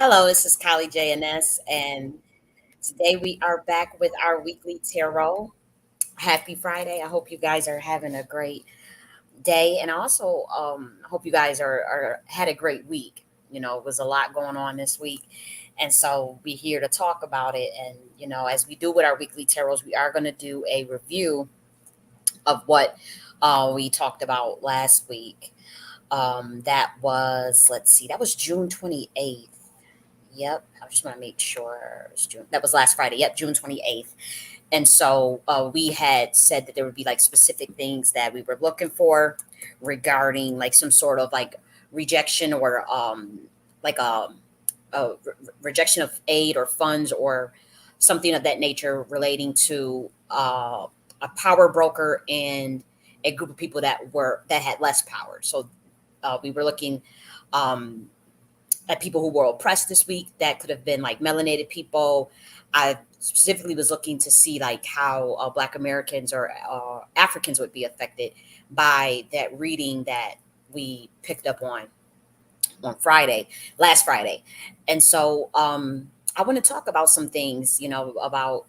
Hello, this is Callie J.N.S. and today we are back with our weekly tarot. Happy Friday. I hope you guys are having a great day, and I also hope you guys are had a great week. It was a lot going on this week, and so we're here to talk about it. And, as we do with our weekly tarots, we are going to do a review of what we talked about last week. That was, let's see, that was June 28th. Yep, I just want to make sure it was June. That was last Friday. Yep, June 28th. And so we had said that there would be like specific things that we were looking for regarding like some sort of like rejection or like rejection of aid or funds or something of that nature relating to a power broker and a group of people that had less power. So we were looking um, at people who were oppressed this week. That could have been like melanated people. I specifically was looking to see like how Black Americans or Africans would be affected by that reading that we picked up on Friday, last Friday. And so I want to talk about some things, about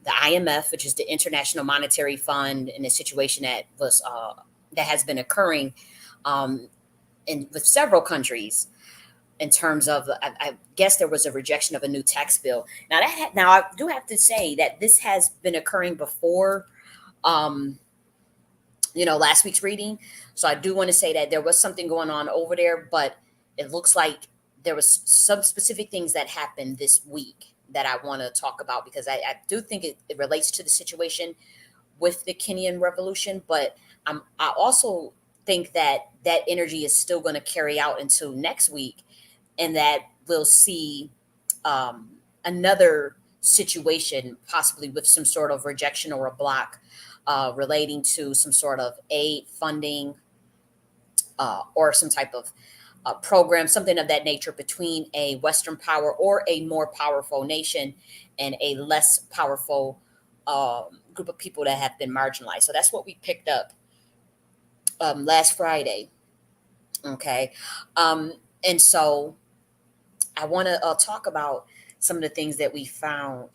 the IMF, which is the International Monetary Fund, and the situation that has been occurring um, in with several countries in terms of I guess there was a rejection of a new tax bill. Now I do have to say that this has been occurring before um last week's reading. So I do want to say that there was something going on over there, but it looks like there was some specific things that happened this week that I want to talk about because I do think it relates to the situation with the Kenyan revolution, but I also think that that energy is still going to carry out until next week, and that we'll see um, another situation, possibly with some sort of rejection or a block relating to some sort of aid funding or some type of program, something of that nature between a Western power or a more powerful nation and a less powerful group of people that have been marginalized. So that's what we picked up last Friday. Okay. Um, and so I want to talk about some of the things that we found.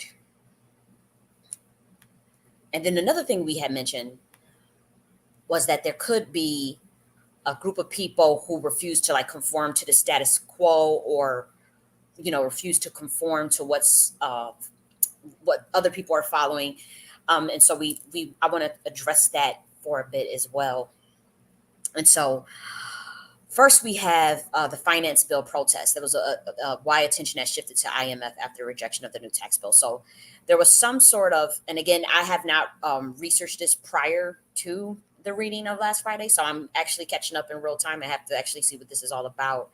And then another thing we had mentioned was that there could be a group of people who refuse to like conform to the status quo or, refuse to conform to what other people are following. And so I want to address that for a bit as well. And so first, we have the finance bill protest. There was why attention has shifted to IMF after rejection of the new tax bill. So there was some sort of, and again, I have not researched this prior to the reading of last Friday, so I'm actually catching up in real time. I have to actually see what this is all about.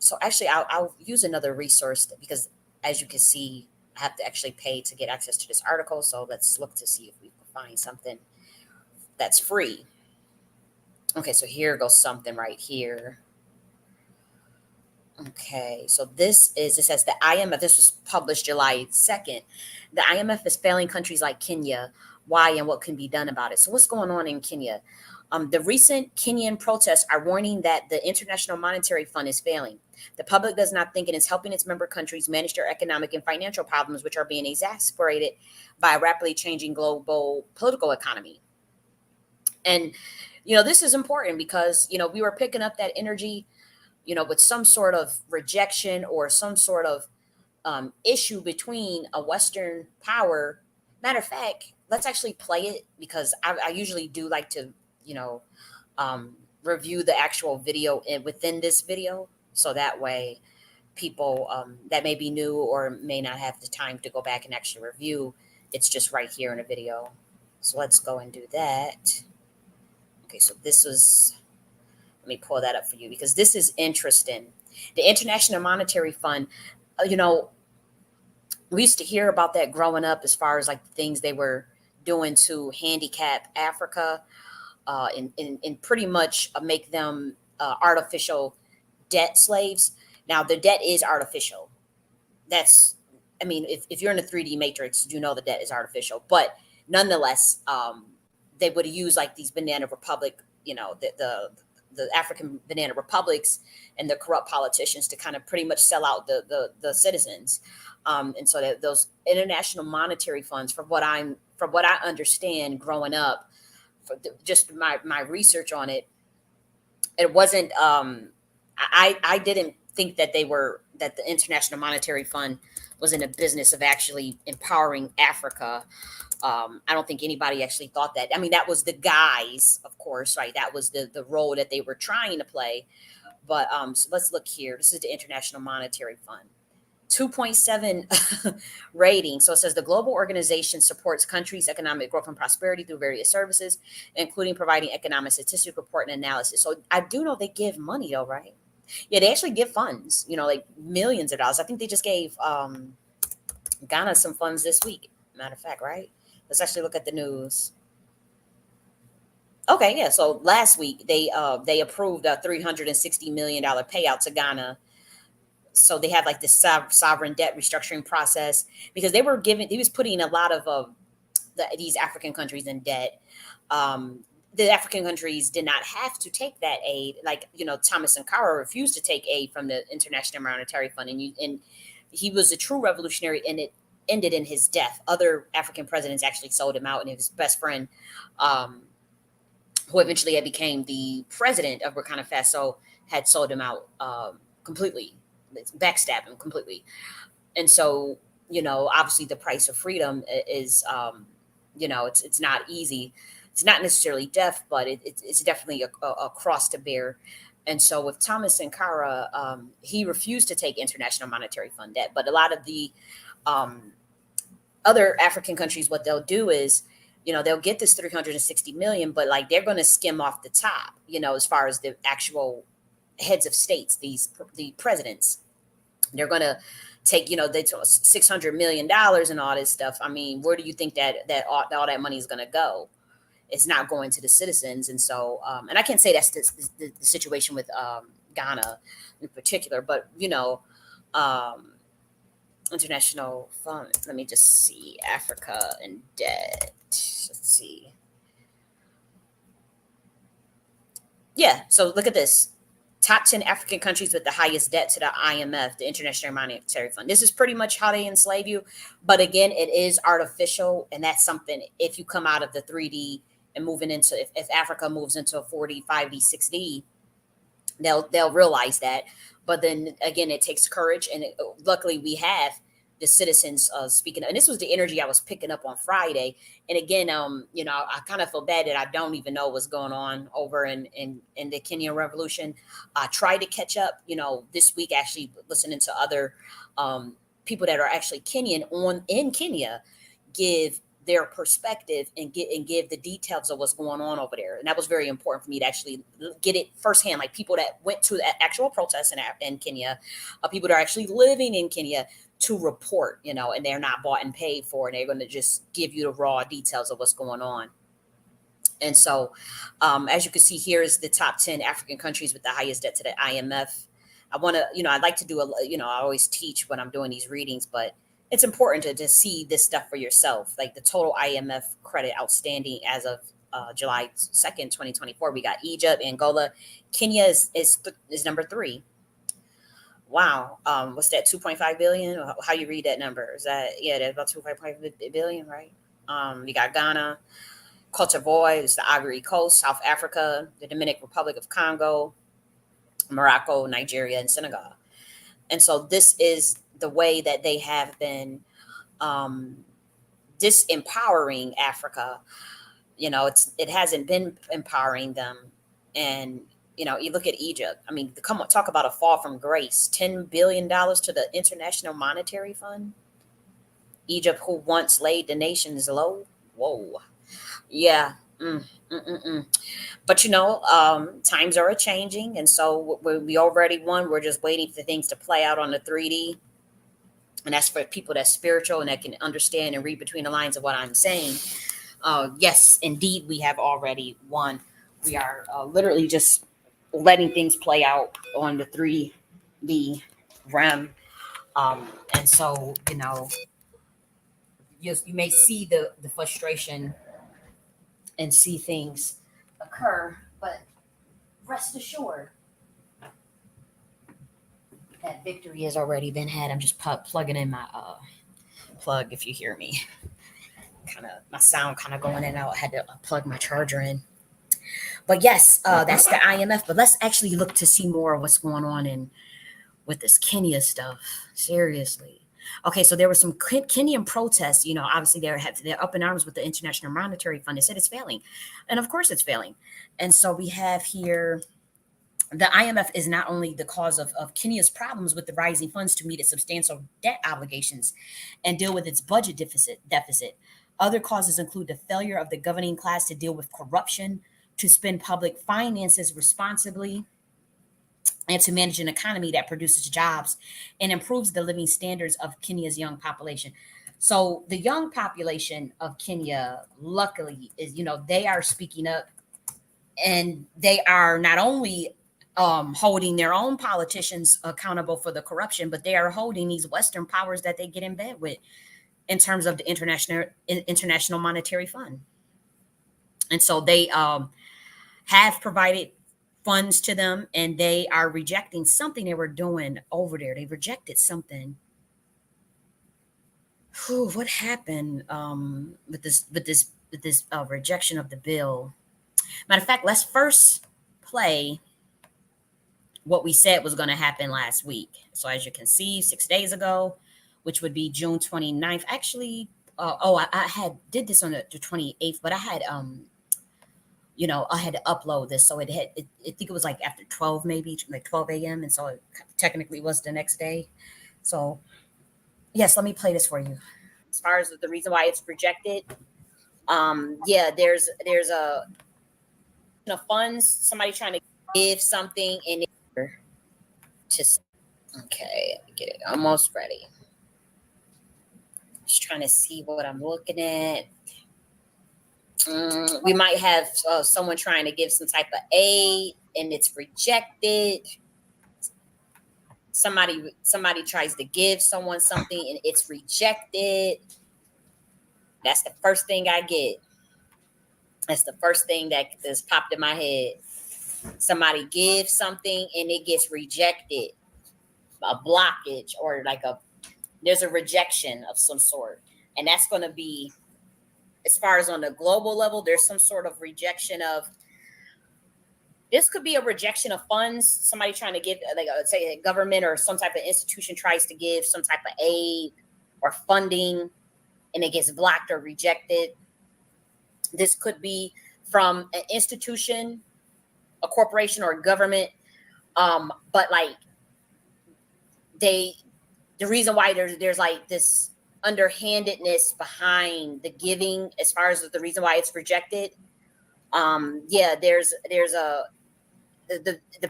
So actually, I'll use another resource because, as you can see, I have to actually pay to get access to this article. So let's look to see if we can find something that's free. Okay, so here goes something right here. Okay, so it says the IMF, this was published July 2nd. The IMF is failing countries like Kenya. Why and what can be done about it? So, what's going on in Kenya? The recent Kenyan protests are warning that the International Monetary Fund is failing. The public does not think it is helping its member countries manage their economic and financial problems, which are being exacerbated by a rapidly changing global political economy. And, this is important because, we were picking up that energy with some sort of rejection or some sort of issue between a Western power. Matter of fact, let's actually play it because I usually do like to, you know, review the actual video within this video. So that way, people that may be new or may not have the time to go back and actually review, it's just right here in a video. So let's go and do that. Okay, so this was let me pull that up for you because this is interesting. The International Monetary Fund, you know, we used to hear about that growing up as far as like the things they were doing to handicap Africa and pretty much make them artificial debt slaves. Now, the debt is artificial. That's, I mean, if you're in a 3D matrix, you know the debt is artificial. But nonetheless, they would use like these banana republic, the African banana republics and the corrupt politicians to kind of pretty much sell out the citizens. And so that those international monetary funds, from what I understand growing up, just my research on it, it wasn't. I didn't think that that the International Monetary Fund was in a business of actually empowering Africa. I don't think anybody actually thought that. I mean, that was the guise, of course, right? That was the role that they were trying to play. But so let's look here. This is the International Monetary Fund. 2.7 rating. So it says the global organization supports countries' economic growth and prosperity through various services, including providing economic statistic report and analysis. So I do know they give money though, right? Yeah, they actually give funds, like millions of dollars. I think they just gave Ghana some funds this week. Matter of fact, right? Let's actually look at the news. Okay, yeah. So last week they approved a $360 million payout to Ghana. So they had like this sovereign debt restructuring process because he was putting a lot of these African countries in debt. The African countries did not have to take that aid. Like, Thomas Sankara refused to take aid from the International Monetary Fund, and he was a true revolutionary, and it ended in his death. Other African presidents actually sold him out, and his best friend, um, who eventually had became the president of Burkina Faso, had sold him out completely, backstabbed him completely. And so, obviously the price of freedom is, it's not easy. It's not necessarily death, but it's definitely a cross to bear. And so with Thomas Sankara, he refused to take International Monetary Fund debt. But a lot of the um, other African countries, what they'll do is, they'll get this 360 million, but like they're going to skim off the top, as far as the actual heads of states, the presidents. They're going to take, they took $600 million and all this stuff. I mean, where do you think all that money is going to go? It's not going to the citizens. And so, and I can't say that's the situation with Ghana in particular, but um, international fund. Let me just see Africa and debt. Let's see. Yeah. So look at this. Top 10 African countries with the highest debt to the IMF, the International Monetary Fund. This is pretty much how they enslave you. But again, it is artificial. And that's something, if you come out of the 3D and moving into, if Africa moves into a 4D, 5D, 6D, they'll realize that. But then again, it takes courage. And luckily, we have the citizens speaking. And this was the energy I was picking up on Friday. And again, I kind of feel bad that I don't even know what's going on over in the Kenyan Revolution. I tried to catch up, this week, actually listening to other people that are actually Kenyan on in Kenya give their perspective and give the details of what's going on over there. And that was very important for me to actually get it firsthand, like people that went to the actual protests in Kenya, people that are actually living in Kenya to report, and they're not bought and paid for, and they're going to just give you the raw details of what's going on. And so, as you can see, here is the top 10 African countries with the highest debt to the IMF. I want to, I'd like to do I always teach when I'm doing these readings, but it's important to see this stuff for yourself. Like the total IMF credit outstanding as of July 2nd, 2024. We got Egypt, Angola, Kenya is number three. Wow. What's that? 2.5 billion? How you read that number? Is that, yeah, that's about 2.5 billion, right? We got Ghana, Cote d'Ivoire, is the Ivory Coast, South Africa, the Dominican Republic of Congo, Morocco, Nigeria, and Senegal. And so this is the way that they have been um, disempowering Africa. It hasn't been empowering them. And you look at Egypt. I mean, come on, talk about a fall from grace. $10 billion to the International Monetary Fund. Egypt, who once laid the nations low. Whoa. Yeah. Mm. But times are changing, and so we already won. We're just waiting for things to play out on the 3D, and that's for people that's spiritual and that can understand and read between the lines of what I'm saying. Yes, indeed, we have already won. We are literally just letting things play out on the 3D realm, and so you may see the frustration and see things occur, but rest assured that victory has already been had. I'm just plugging in my plug. If you hear me, kind of my sound kind of going in and out. I had to plug my charger in. But yes, that's the IMF. But let's actually look to see more of what's going on in with this Kenya stuff. Seriously. Okay, so there were some Kenyan protests. You know, obviously they're up in arms with the International Monetary Fund. They said it's failing, and of course it's failing. And so we have here the IMF is not only the cause of Kenya's problems with the rising funds to meet its substantial debt obligations and deal with its budget deficit. Other causes include the failure of the governing class to deal with corruption, to spend public finances responsibly, and to manage an economy that produces jobs and improves the living standards of Kenya's young population. So the young population of Kenya, luckily, is they are speaking up, and they are not only holding their own politicians accountable for the corruption, but they are holding these Western powers that they get in bed with in terms of the International Monetary Fund. And so they have provided funds to them, and they are rejecting something they were doing over there. They rejected something. Whew, what happened with this rejection of the bill? Matter of fact, let's first play what we said was going to happen last week. So as you can see, 6 days ago, which would be June 29th. Actually, I had did this on the 28th, but I had to upload this. So I think it was like after 12, maybe like 12 a.m. And so it technically was the next day. So yes, let me play this for you. As far as the reason why it's rejected, yeah, there's a funds, somebody trying to give something in it to, okay, get it almost ready. Just trying to see what I'm looking at. We might have someone trying to give some type of aid and it's rejected. Somebody tries to give someone something and it's rejected. That's the first thing I get. That's the first thing that just popped in my head. Somebody gives something and it gets rejected. A blockage, or there's a rejection of some sort. And that's going to be, as far as on the global level, there's some sort of rejection of, this could be a rejection of funds. Somebody trying to give, say a government or some type of institution tries to give some type of aid or funding and it gets blocked or rejected. This could be from an institution, a corporation, or a government. But the reason why there's like this underhandedness behind the giving, as far as the reason why it's rejected. Yeah, there's the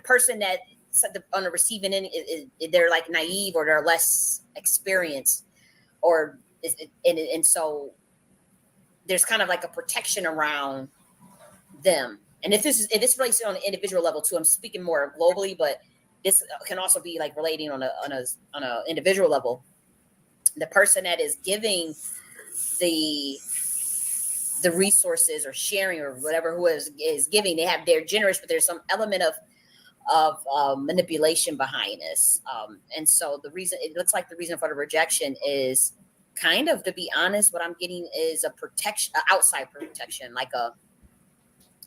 person that on the receiving end, they're like naive or they're less experienced, or and so there's kind of like a protection around them. And if this relates on an individual level too, I'm speaking more globally, but this can also be like relating on a individual level. The person that is giving the resources or sharing or whatever, who is giving, they're generous, but there's some element of manipulation behind this. And so it looks like the reason for the rejection is kind of, to be honest, what I'm getting is a protection, outside protection, like a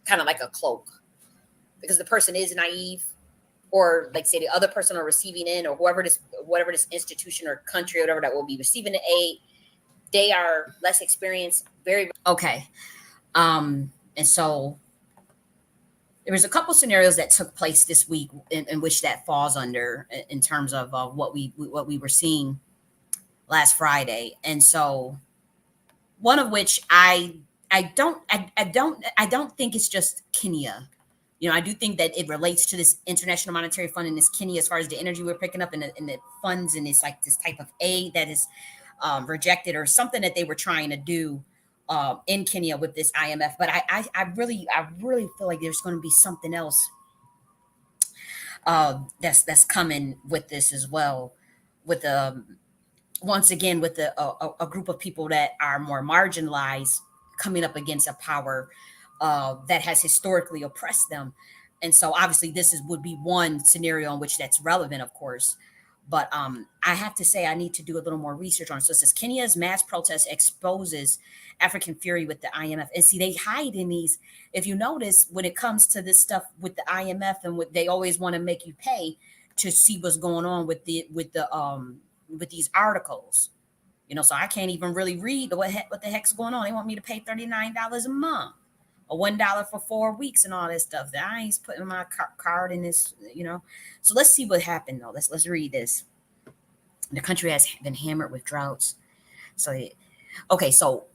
kind of like a cloak, because the person is naive, or like say the other person or receiving in, or whatever this institution or country or whatever that will be receiving the aid, they are less experienced. Very okay. And so there was a couple scenarios that took place this week in which that falls under, in terms of what we were seeing last Friday. And so one of which I don't think it's just Kenya. I do think that it relates to this International Monetary Fund and this Kenya, as far as the energy we're picking up and the funds, and it's like this type of aid that is rejected, or something that they were trying to do in Kenya with this IMF. But I really feel like there's going to be something else that's coming with this as well, with once again with a group of people that are more marginalized coming up against a power that has historically oppressed them. And so obviously this is would be one scenario in which that's relevant, of course. But I have to say I need to do a little more research on it. So it says Kenya's mass protest exposes African fury with the IMF. And see, they hide in these. If you notice, when it comes to this stuff with the IMF and what they always want to make you pay to see what's going on with these articles. So I can't even really read what the heck's going on. They want me to pay $39 a month or $1 for 4 weeks and all this stuff. That I ain't putting my card in this. So let's see what happened though. Let's read this. The country has been hammered with droughts. Okay, so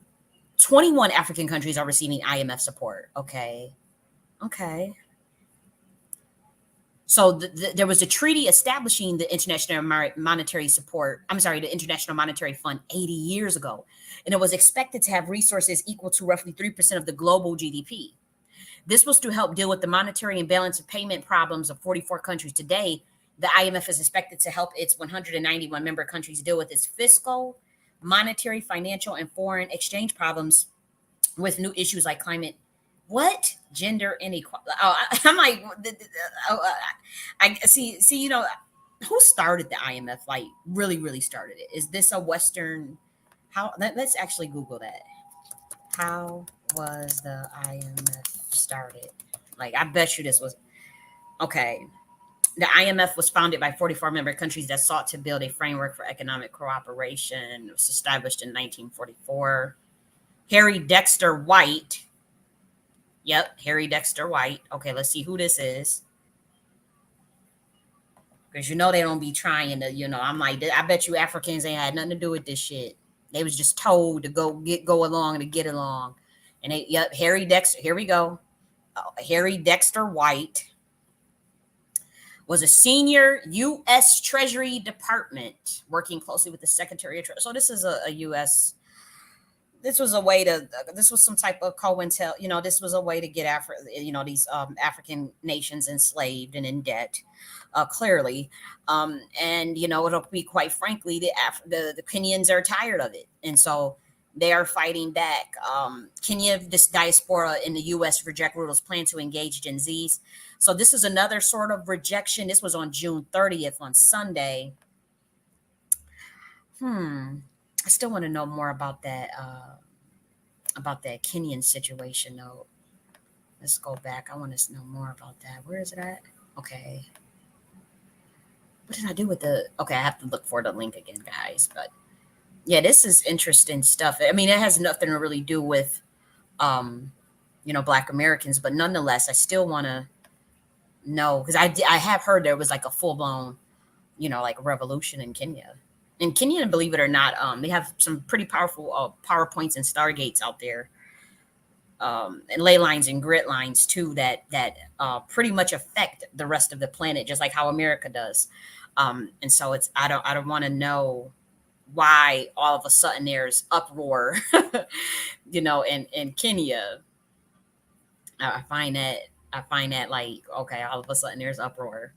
21 African countries are receiving IMF support. Okay. So there was a treaty establishing the International Monetary Support. I'm sorry, the International Monetary Fund 80 years ago, and it was expected to have resources equal to roughly 3% of the global GDP. This was to help deal with the monetary and balance of payment problems of 44 countries. Today, the IMF is expected to help its 191 member countries deal with its fiscal, monetary, financial, and foreign exchange problems with new issues like climate. What gender inequality? Oh, I'm like, oh, I see. Who started the IMF? Like, really, really started it? Is this a Western? Let's actually Google that. How was the IMF started? Like, I bet you this was okay. The IMF was founded by 44 member countries that sought to build a framework for economic cooperation. It was established in 1944. Harry Dexter White. Yep, Harry Dexter White. Okay, let's see who this is. Because they don't be trying to. I'm like, I bet you Africans ain't had nothing to do with this shit. They was just told to go along to get along. And yep, Harry Dexter, here we go. Harry Dexter White was a senior U.S. Treasury Department working closely with the Secretary of Treasury. So this is a U.S. This was a way to. This was some type of COINTEL. This was a way to get these African nations enslaved and in debt. Clearly, and it'll be quite frankly the Kenyans are tired of it, and so they are fighting back. Kenya, this diaspora in the U.S. reject Ruto's plan to engage Gen Zs. So this is another sort of rejection. This was on June 30th on Sunday. I still want to know more about that Kenyan situation though. Let's go back. I want to know more about that. Where is it at? Okay. What did I do with the? Okay, I have to look for the link again, guys. But yeah, this is interesting stuff. I mean, it has nothing to really do with, Black Americans, but nonetheless, I still want to know because I have heard there was like a full blown, like revolution in Kenya. In Kenya, believe it or not, they have some pretty powerful PowerPoints and Stargates out there, and ley lines and grid lines too that pretty much affect the rest of the planet, just like how America does. And so I don't want to know why all of a sudden there's uproar, in Kenya. I find that like okay, all of a sudden there's uproar.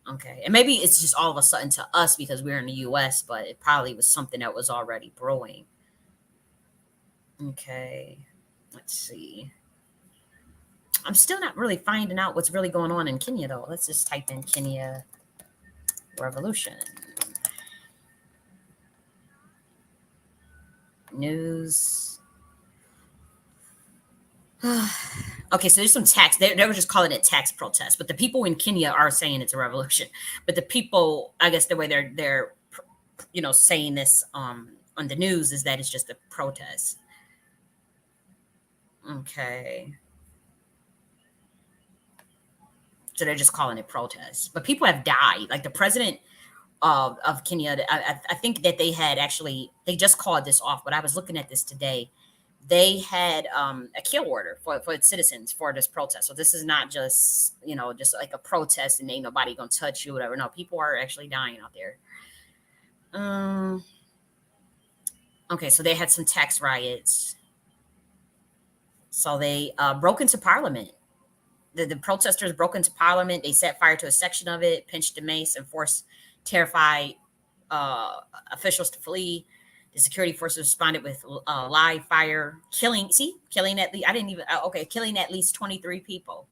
Okay, and maybe it's just all of a sudden to us because we're in the U.S., but it probably was something that was already brewing. Okay, let's see. I'm still not really finding out what's really going on in Kenya, though. Let's just type in Kenya revolution. News. Okay, so there's some tax. They were just calling it tax protests, but the people in Kenya are saying it's a revolution. But the people, I guess, the way they're saying this on the news is that it's just a protest. Okay, so they're just calling it protests, but people have died. Like the president of Kenya, I think that they just called this off. But I was looking at this today. They had a kill order for its citizens for this protest. So this is not just like a protest and ain't nobody gonna touch you, whatever. No, people are actually dying out there. Okay, so they had some tax riots. So they broke into parliament. The protesters broke into parliament. They set fire to a section of it, pinched a mace, and forced terrified uh, officials to flee. The security forces responded with live fire, killing at least, I didn't even, killing at least 23 people.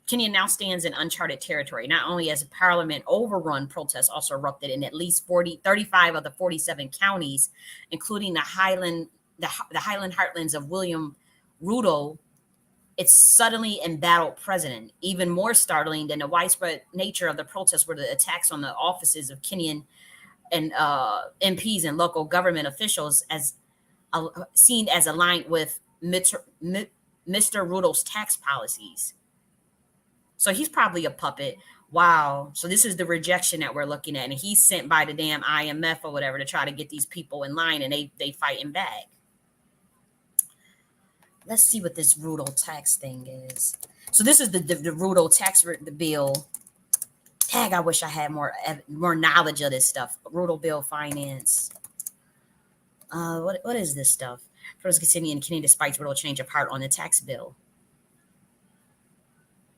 Kenya now stands in uncharted territory, not only as parliament overrun protests also erupted in at least 35 of the 47 counties, including the Highland heartlands of William Ruto, its suddenly embattled president. Even more startling than the widespread nature of the protests were the attacks on the offices of Kenyan and MPs and local government officials, as seen as aligned with Mr. Ruto's tax policies. So he's probably a puppet. Wow. So this is the rejection that we're looking at. And he's sent by the damn IMF or whatever to try to get these people in line, and they fighting back. Let's see what this Ruto tax thing is. So this is the Ruto tax the bill. Tag, I wish I had more knowledge of this stuff. Ruto bill finance. What is this stuff? First, Kenya and Kenya despite Ruto change of heart on the tax bill.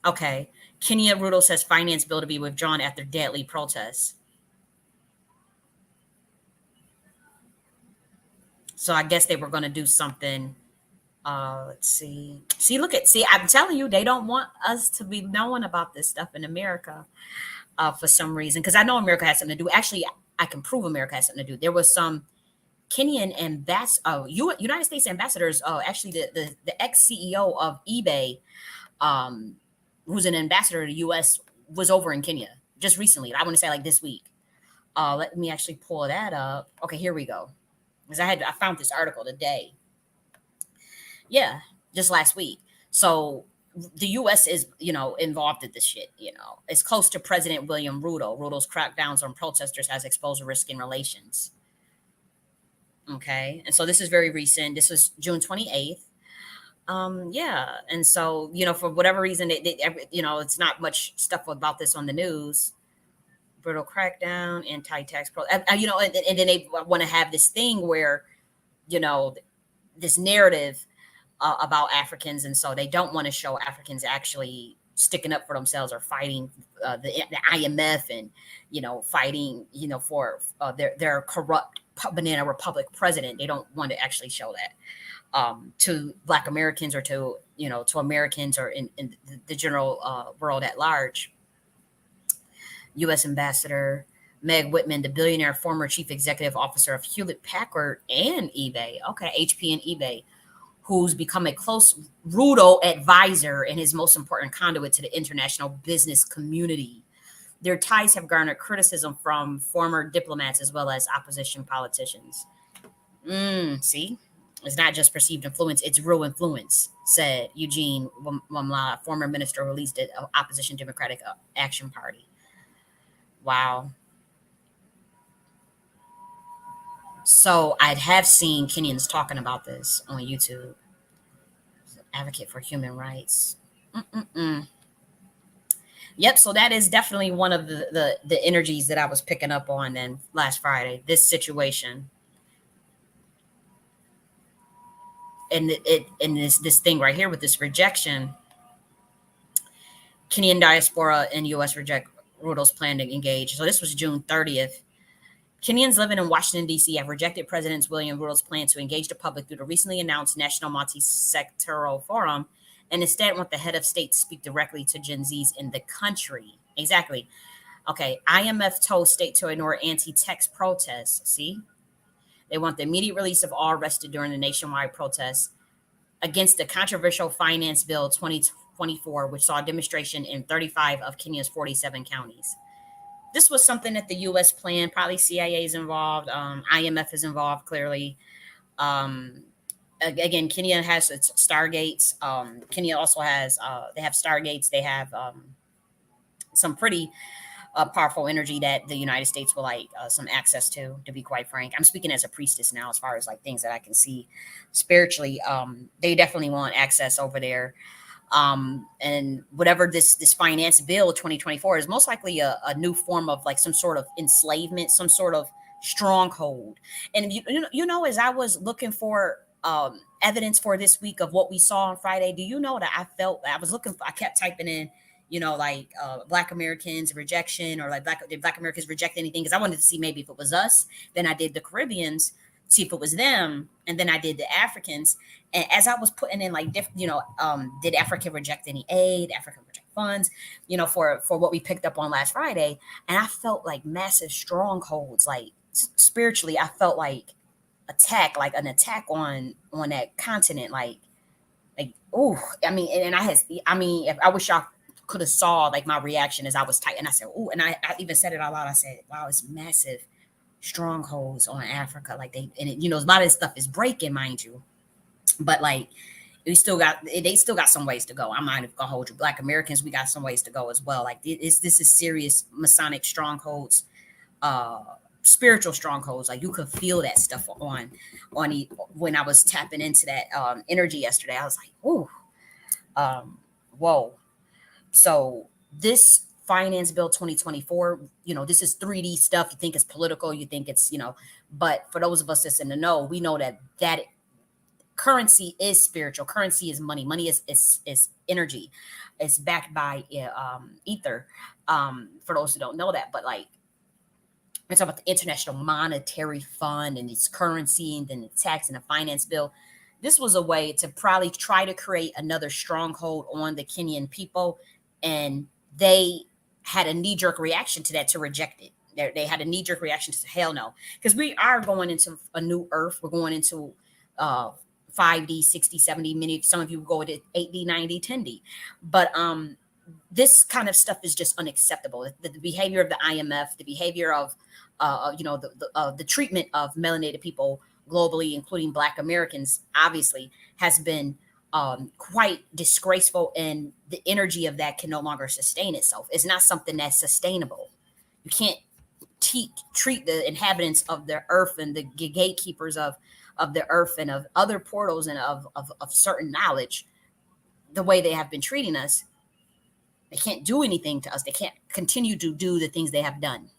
Okay. Kenya Ruto says finance bill to be withdrawn after deadly protests. So I guess they were going to do something. Let's see. See, I'm telling you, they don't want us to be knowing about this stuff in America for some reason. Because I know America has something to do. Actually, I can prove America has something to do. There was some Kenyan United States ambassadors. Actually, the ex CEO of eBay, who's an ambassador to the U.S., was over in Kenya just recently. I want to say like this week. Let me actually pull that up. Okay, here we go. Because I found this article today. Yeah, just last week. So the U.S. is, involved in this shit. It's close to President William Ruto. Ruto's crackdowns on protesters has exposed a risk in relations. Okay, and so this is very recent. This was June 28th. Yeah, and so for whatever reason, it's not much stuff about this on the news. Brutal crackdown, anti-tax pro. And then they want to have this thing where, this narrative about Africans, and so they don't want to show Africans actually sticking up for themselves or fighting the IMF and fighting for their corrupt banana republic president. They don't want to actually show that to Black Americans or to to Americans or in the general world at large. U.S. Ambassador Meg Whitman, the billionaire former chief executive officer of Hewlett Packard and eBay, HP and eBay, who's become a close Ruto advisor and his most important conduit to the international business community. Their ties have garnered criticism from former diplomats as well as opposition politicians. See? It's not just perceived influence, it's real influence, said Eugene Wamla, former minister who released the opposition Democratic Action Party. Wow. So I have seen Kenyans talking about this on YouTube. Advocate for human rights. Mm-mm-mm. Yep. So that is definitely one of the energies that I was picking up on then last Friday. This situation, and this thing right here with this rejection. Kenyan diaspora in U.S. reject Ruto's plan to engage. So this was June 30th. Kenyans living in Washington, D.C. have rejected President William Ruto's plan to engage the public through the recently announced National Multi-Sectoral Forum and instead want the head of state to speak directly to Gen Zs in the country. Exactly. Okay, IMF told state to ignore anti-tax protests. See? They want the immediate release of all arrested during the nationwide protests against the controversial Finance Bill 2024, which saw a demonstration in 35 of Kenya's 47 counties. This was something that the U.S. planned. Probably CIA is involved. IMF is involved, clearly. Again, Kenya has its stargates. Kenya also has, they have stargates. They have some pretty powerful energy that the United States will like some access to be quite frank. I'm speaking as a priestess now, as far as like things that I can see spiritually. They definitely want access over there. And whatever this finance bill 2024 is most likely a new form of like some sort of enslavement, some sort of stronghold. And as I was looking for evidence for this week of what we saw on Friday, do you know that I kept typing in, Black Americans rejection, or like did Black Americans reject anything? Because I wanted to see maybe if it was us. Then I did the Caribbeans, see if it was them, and then I did the Africans. And as I was putting in did Africa reject any aid? Africa reject funds, for what we picked up on last Friday. And I felt like massive strongholds, like spiritually, I felt like like an attack on that continent, like oh, I mean, and I mean, if I wish y'all could have saw like my reaction as I was tight, and I said, oh, and I even said it out loud. I said, wow, it's massive strongholds on Africa, like a lot of this stuff is breaking, mind you, but like they still got some ways to go. I'm not gonna hold you. Black Americans, we got some ways to go as well. Like this is serious Masonic strongholds, uh spiritual strongholds. Like you could feel that stuff when I was tapping into that energy yesterday. I was like, oh, um, whoa. So this finance bill 2024, this is 3D stuff. You think it's political, you think it's, but for those of us that's in the know, we know that currency is spiritual. Currency is money. Money is energy. It's backed by ether. For those who don't know that, but like we're talking about the International Monetary Fund and its currency, and then the tax and the finance bill. This was a way to probably try to create another stronghold on the Kenyan people, and they had a knee jerk reaction to that to reject it. They had a knee jerk reaction to say, hell no, because we are going into a new earth. We're going into uh, 5D, 60, 70, many, some of you go to 8D, 90, 10D. But this kind of stuff is just unacceptable. The behavior of the IMF, the behavior of, the treatment of melanated people globally, including Black Americans, obviously has been quite disgraceful, and the energy of that can no longer sustain itself. It's not something that's sustainable. You can't treat the inhabitants of the earth and the gatekeepers of the earth and of other portals and of certain knowledge the way they have been treating us. They can't do anything to us. They can't continue to do the things they have done.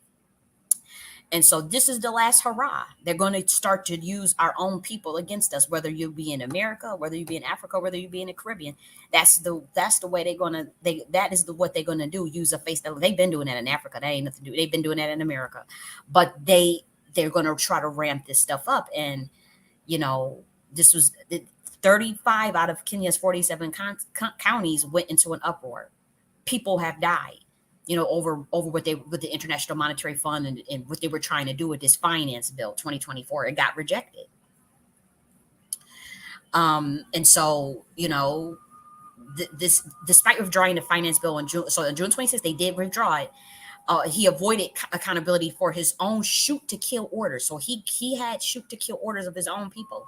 And so this is the last hurrah. They're going to start to use our own people against us, whether you be in America, whether you be in Africa, whether you be in the Caribbean. That's the way that is what they're gonna do. Use a face that they've been doing that in Africa. That ain't nothing to do. They've been doing that in America, but they're gonna try to ramp this stuff up. And this was 35 out of Kenya's 47 counties went into an uproar. People have died, over what the International Monetary Fund and what they were trying to do with this finance bill 2024. It got rejected. And so, this, despite withdrawing the finance bill in June, so on June 26th, they did withdraw it. He avoided accountability for his own shoot to kill orders. So he had shoot to kill orders of his own people.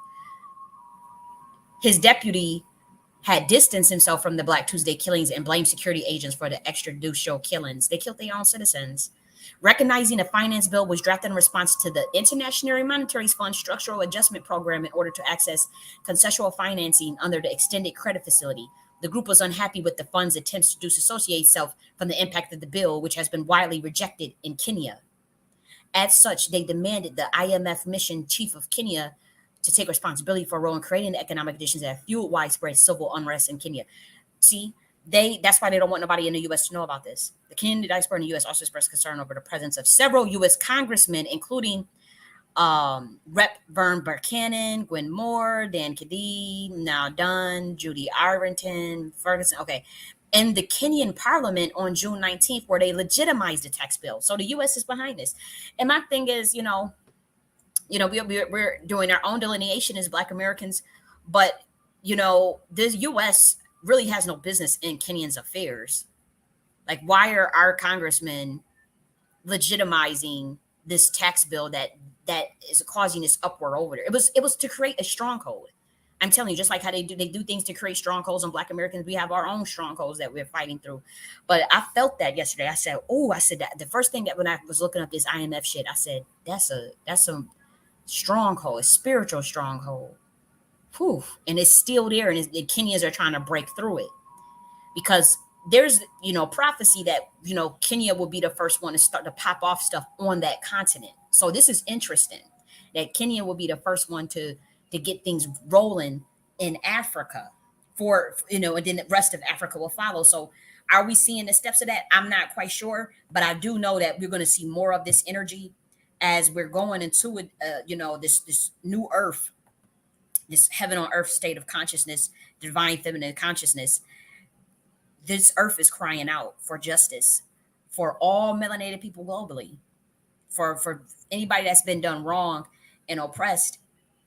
His deputy had distanced himself from the Black Tuesday killings and blamed security agents for the extrajudicial killings. They killed their own citizens. Recognizing a finance bill was drafted in response to the International Monetary Fund Structural Adjustment Program in order to access concessional financing under the extended credit facility. The group was unhappy with the fund's attempts to disassociate itself from the impact of the bill, which has been widely rejected in Kenya. As such, they demanded the IMF mission chief of Kenya to take responsibility for a role in creating the economic conditions that have fueled widespread civil unrest in Kenya. See, that's why they don't want nobody in the U.S. to know about this. The Kenyan diaspora in the U.S. also expressed concern over the presence of several U.S. congressmen, including Rep. Vern Buchanan, Gwen Moore, Dan Kadee, Now Dunn, Judy Irington, Ferguson. Okay. In the Kenyan parliament on June 19th, where they legitimized the tax bill. So the U.S. is behind this. And my thing is, we're doing our own delineation as Black Americans, but the U.S. really has no business in Kenyan's affairs. Like, why are our congressmen legitimizing this tax bill that is causing this uproar over there? It was to create a stronghold. I'm telling you, just like how they do things to create strongholds on Black Americans, we have our own strongholds that we're fighting through. But I felt that yesterday. I said that the first thing that when I was looking up this IMF shit, I said that's a stronghold, a spiritual stronghold. Whew. And it's still there, and the Kenyans are trying to break through it because there's prophecy that Kenya will be the first one to start to pop off stuff on that continent. So this is interesting that Kenya will be the first one to get things rolling in Africa and then the rest of Africa will follow. So are we seeing the steps of that? I'm not quite sure, but I do know that we're going to see more of this energy as we're going into it, this new earth, this heaven on earth state of consciousness, divine feminine consciousness. this earth is crying out for justice for all melanated people globally, for anybody that's been done wrong and oppressed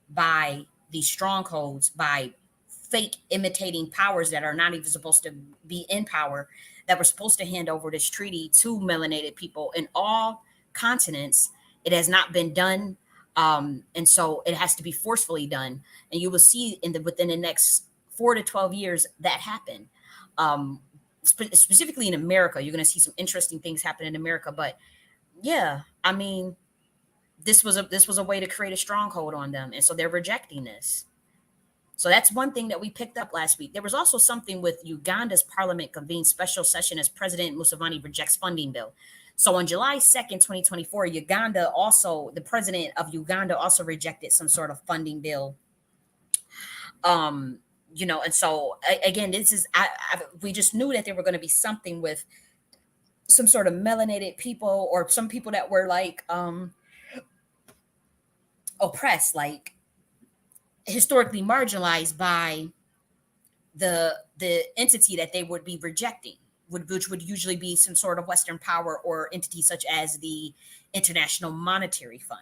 by these strongholds, by fake imitating powers that are not even supposed to be in power, that were supposed to hand over this treaty to melanated people in all continents. It has not been done. And so it has to be forcefully done. And you will see within the next 4 to 12 years that happen. Specifically in America, you're going to see some interesting things happen in America. But yeah, I mean, this was a way to create a stronghold on them, and so they're rejecting this. So that's one thing that we picked up last week. There was also something with Uganda's parliament convened special session as President Museveni rejects funding bill. So on July 2nd, 2024, the president of Uganda also rejected some sort of funding bill. Um, and so again, we just knew that there were going to be something with some sort of melanated people or some people that were like oppressed, like historically marginalized by the entity that they would be rejecting, which would usually be some sort of Western power or entity such as the International Monetary Fund.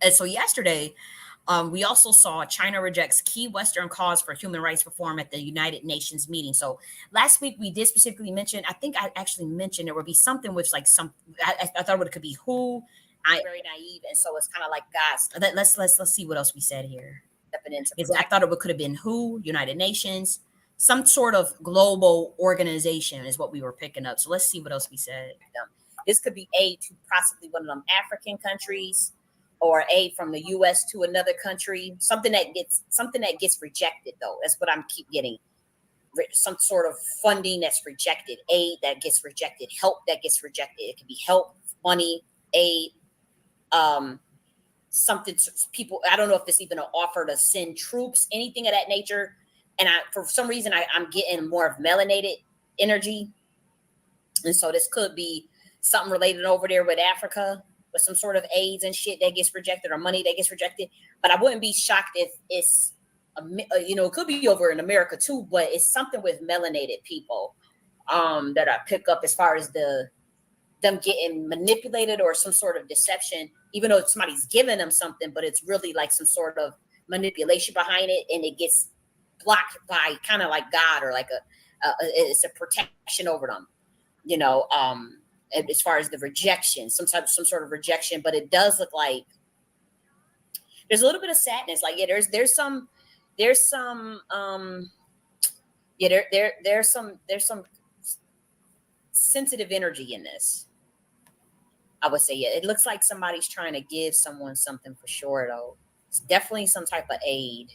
And so yesterday, we also saw China rejects key Western cause for human rights reform at the United Nations meeting. So last week we did specifically mention, I think I actually mentioned there would be something with like I thought it could be who. I very naive, and so it's kind of like guys. Let's see what else we said here. I thought it could have been who, United Nations, some sort of global organization is what we were picking up. So let's see what else we said. This could be aid to possibly one of them African countries, or aid from the U.S. to another country. Something that gets rejected, though. That's what I'm keep getting. Some sort of funding that's rejected, aid that gets rejected, help that gets rejected. It could be help, money, aid. Something people, I don't know if it's even an offer to send troops, anything of that nature. And for some reason, I'm getting more of melanated energy. And so this could be something related over there with Africa, with some sort of aids and shit that gets rejected or money that gets rejected. But I wouldn't be shocked if it's, it could be over in America too, but it's something with melanated people that I pick up as far as them getting manipulated or some sort of deception, even though somebody's giving them something, but it's really like some sort of manipulation behind it, and it gets blocked by kind of like God, or like it's a protection over them, as far as the rejection, some sort of rejection. But it does look like there's a little bit of sadness. Like, yeah, there's some sensitive energy in this. I would say, yeah, it looks like somebody's trying to give someone something for sure, though. It's definitely some type of aid.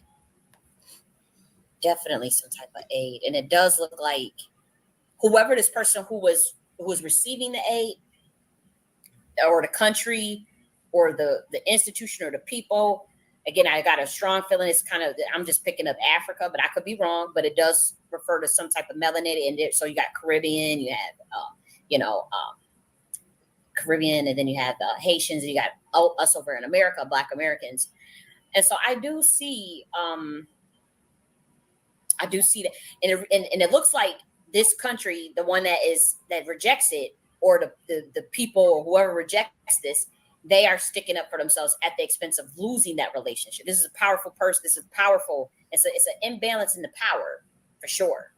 Definitely some type of aid. And it does look like whoever this person who was receiving the aid, or the country, or the institution, or the people. Again, I got a strong feeling it's kind of, I'm just picking up Africa, but I could be wrong, but it does refer to some type of melanated. And so you got Caribbean, you have, Caribbean, and then you have the Haitians, and you got us over in America, Black Americans. And so I do see that, and it looks like this country, the one that rejects it, or the people, or whoever rejects this, they are sticking up for themselves at the expense of losing that relationship. This is a powerful person. This is powerful. It's an imbalance in the power, for sure,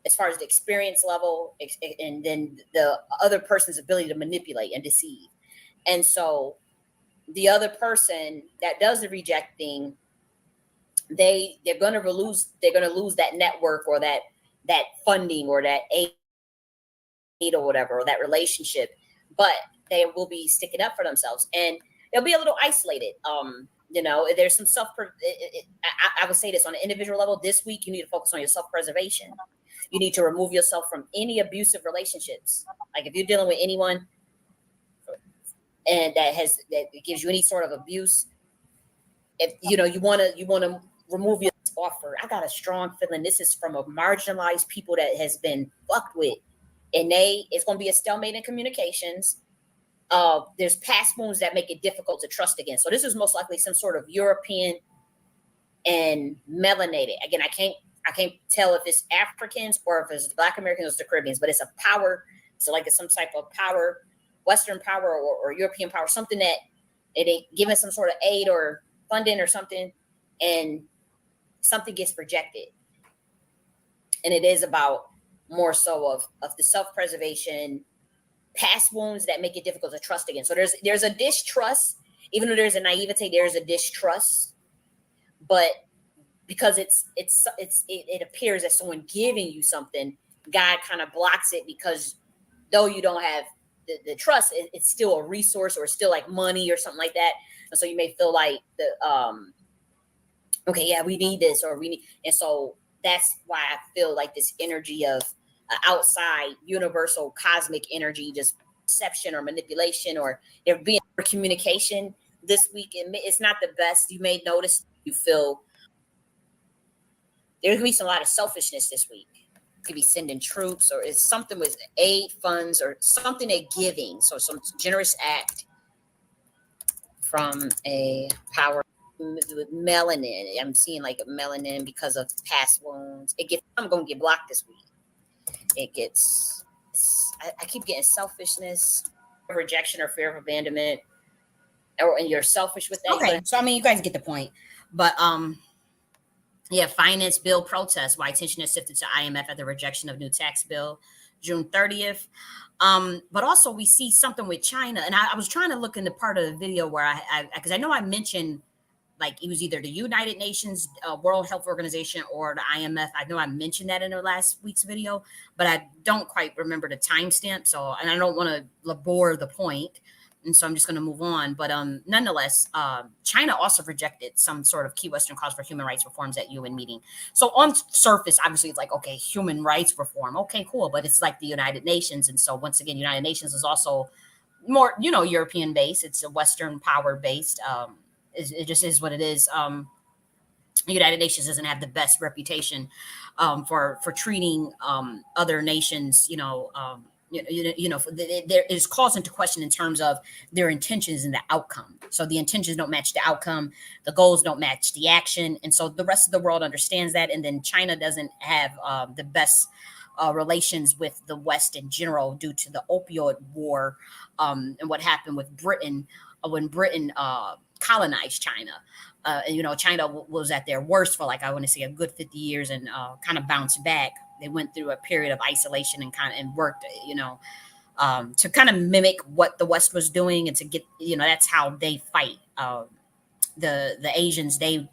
as far as the experience level, and then the other person's ability to manipulate and deceive. And so the other person that does the rejecting, they're going to lose that network, or that funding, or that aid, or whatever, or that relationship, but they will be sticking up for themselves, and they'll be a little isolated. There's some I would say this on an individual level. This week, you need to focus on your self-preservation. You need to remove yourself from any abusive relationships. Like, if you're dealing with anyone and that gives you any sort of abuse, if you want to remove your offer. I got a strong feeling this is from a marginalized people that has been fucked with, and it's going to be a stalemate in communications. There's past wounds that make it difficult to trust again. So this is most likely some sort of European and melanated. Again, I can't tell if it's Africans or if it's Black Americans or the Caribbeans, but it's a power. So like it's some type of power, Western power or European power, something that it ain't giving some sort of aid or funding or something, and something gets rejected. And it is about more so of the self-preservation, past wounds that make it difficult to trust again. So there's a distrust, even though there's a naivete, there's a distrust, but because it appears that someone giving you something, God kind of blocks it because though you don't have the trust, it's still a resource or it's still like money or something like that. And so you may feel like okay, yeah, we need this or we need, and so that's why I feel like this energy of outside universal cosmic energy, just deception or manipulation, or there being communication this week. It's not the best. You may notice you feel there's gonna be some a lot of selfishness this week. Could be sending troops, or it's something with aid funds, or something they're giving. So some generous act from a power with melanin. I'm seeing like melanin because of past wounds. I'm gonna get blocked this week. It gets. I keep getting selfishness, rejection, or fear of abandonment, and you're selfish with that. Okay, so I mean, you guys get the point. But yeah, finance bill protest. Why attention is shifted to IMF at the rejection of new tax bill, June 30th. But also we see something with China, and I was trying to look in the part of the video where because I know I mentioned like it was either the United Nations, World Health Organization, or the IMF. I know I mentioned that in the last week's video, but I don't quite remember the timestamp. So, and I don't want to labor the point, and so I'm just going to move on. But nonetheless, China also rejected some sort of key Western calls for human rights reforms at UN meeting. So on surface, obviously, it's like, okay, human rights reform. Okay, cool. But it's like the United Nations. And so once again, United Nations is also more, European based. It's a Western power based. It just is what it is. The United Nations doesn't have the best reputation for treating other nations, there is calls into question in terms of their intentions and the outcome. So the intentions don't match the outcome, the goals don't match the action, and so the rest of the world understands that. And then China doesn't have the best relations with the West in general due to the opioid war and what happened with Britain when Britain colonized China. China was at their worst for like I want to say a good 50 years and kind of bounced back. They went through a period of isolation and worked, to kind of mimic what the West was doing and to get, that's how they fight. The Asians, they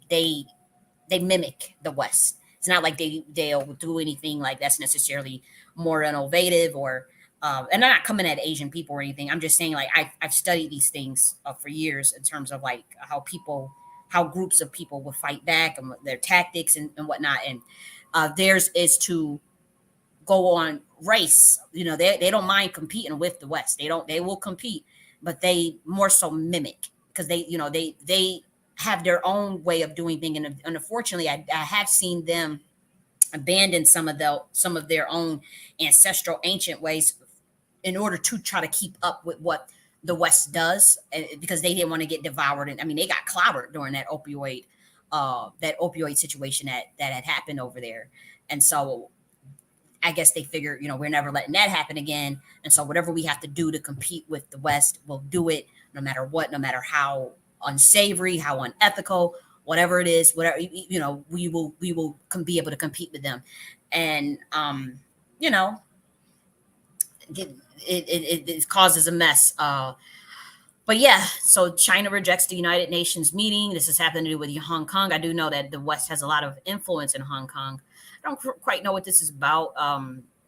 mimic the West. It's not like they'll do anything like that's necessarily more innovative or and I'm not coming at Asian people or anything. I'm just saying like I've studied these things for years in terms of like how groups of people will fight back and their tactics and whatnot. And theirs is to go on race. They don't mind competing with the West. They will compete, but they more so mimic because they have their own way of doing things. And unfortunately, I have seen them abandon some of their own ancestral ancient ways in order to try to keep up with what the West does, because they didn't want to get devoured. And I mean, they got clobbered during that opioid situation that had happened over there. And so I guess they figured, we're never letting that happen again. And so whatever we have to do to compete with the West, we'll do it no matter what, no matter how unsavory, how unethical, whatever it is, whatever, we will be able to compete with them. And, it causes a mess. But yeah, so China rejects the United Nations meeting. This is having to do with Hong Kong. I do know that the West has a lot of influence in Hong Kong. I don't quite know what this is about.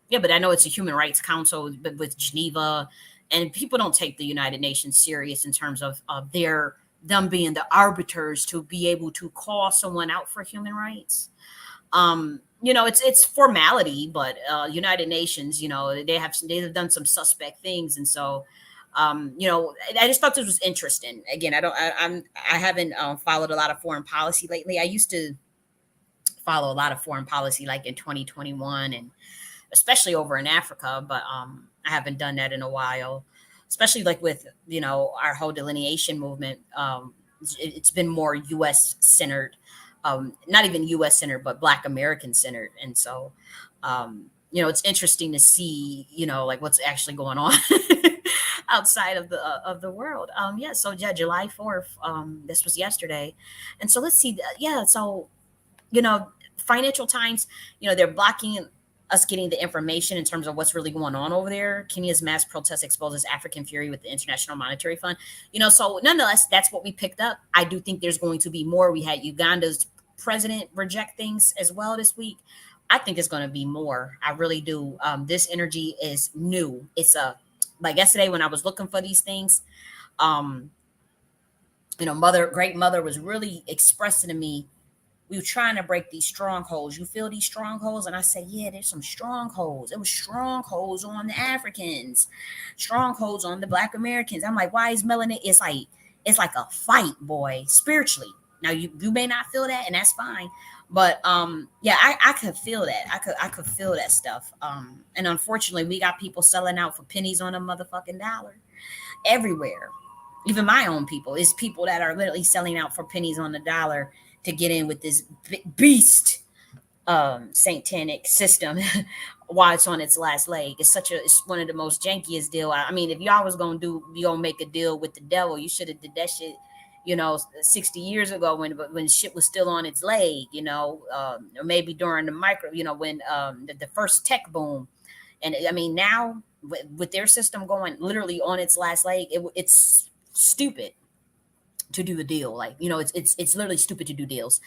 Yeah, but I know it's a Human Rights Council, but with Geneva, and people don't take the United Nations serious in terms of them being the arbiters to be able to call someone out for human rights. It's formality, but United Nations, they have done some suspect things, and so I just thought this was interesting. Again, I haven't followed a lot of foreign policy lately. I used to follow a lot of foreign policy like in 2021 and especially over in Africa, but I haven't done that in a while, especially like with our whole delineation movement. It's been more US centered. not even U.S. centered, but Black American centered. And so, it's interesting to see, like what's actually going on outside of the world. Yeah. So yeah, July 4th. This was yesterday, and so let's see. Yeah. So you know, Financial Times, they're blocking us getting the information in terms of what's really going on over there. Kenya's mass protest exposes African fury with the International Monetary Fund. So nonetheless, that's what we picked up. I do think there's going to be more. We had Uganda's president reject things as well this week. I think it's going to be more. I really do. This energy is new. It's like yesterday when I was looking for these things. Um, great mother was really expressing to me, we were trying to break these strongholds. You feel these strongholds? And I said, yeah, there's some strongholds. It was strongholds on the Africans, strongholds on the Black Americans. I'm like, why is melanin? It's like a fight, boy, spiritually. Now you may not feel that, and that's fine. But yeah, I could feel that. I could feel that stuff. And unfortunately, we got people selling out for pennies on a motherfucking dollar everywhere. Even my own people is people that are literally selling out for pennies on the dollar to get in with this beast satanic system while it's on its last leg. It's one of the most jankiest deal. I mean, if y'all was gonna make a deal with the devil, you should have did that shit, 60 years ago when shit was still on its leg, or maybe during the micro, when the first tech boom. And I mean, now with their system going literally on its last leg, it's stupid to do a deal. Like, it's literally stupid to do deals.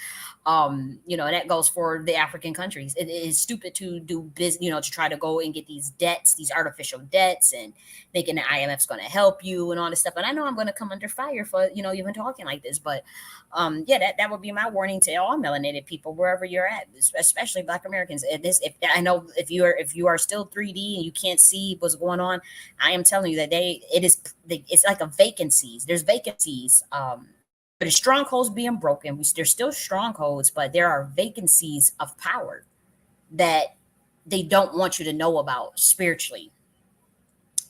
And that goes for the African countries. It is stupid to do business, to try to go and get these debts, these artificial debts, and thinking the IMF's going to help you and all this stuff. And I know I'm going to come under fire for, even talking like this, but yeah, that would be my warning to all melanated people, wherever you're at, especially Black Americans. If I know if you are still 3D and you can't see what's going on, I am telling you that it's like a vacancies. There's vacancies. But the strongholds being broken, there's still strongholds, but there are vacancies of power that they don't want you to know about spiritually.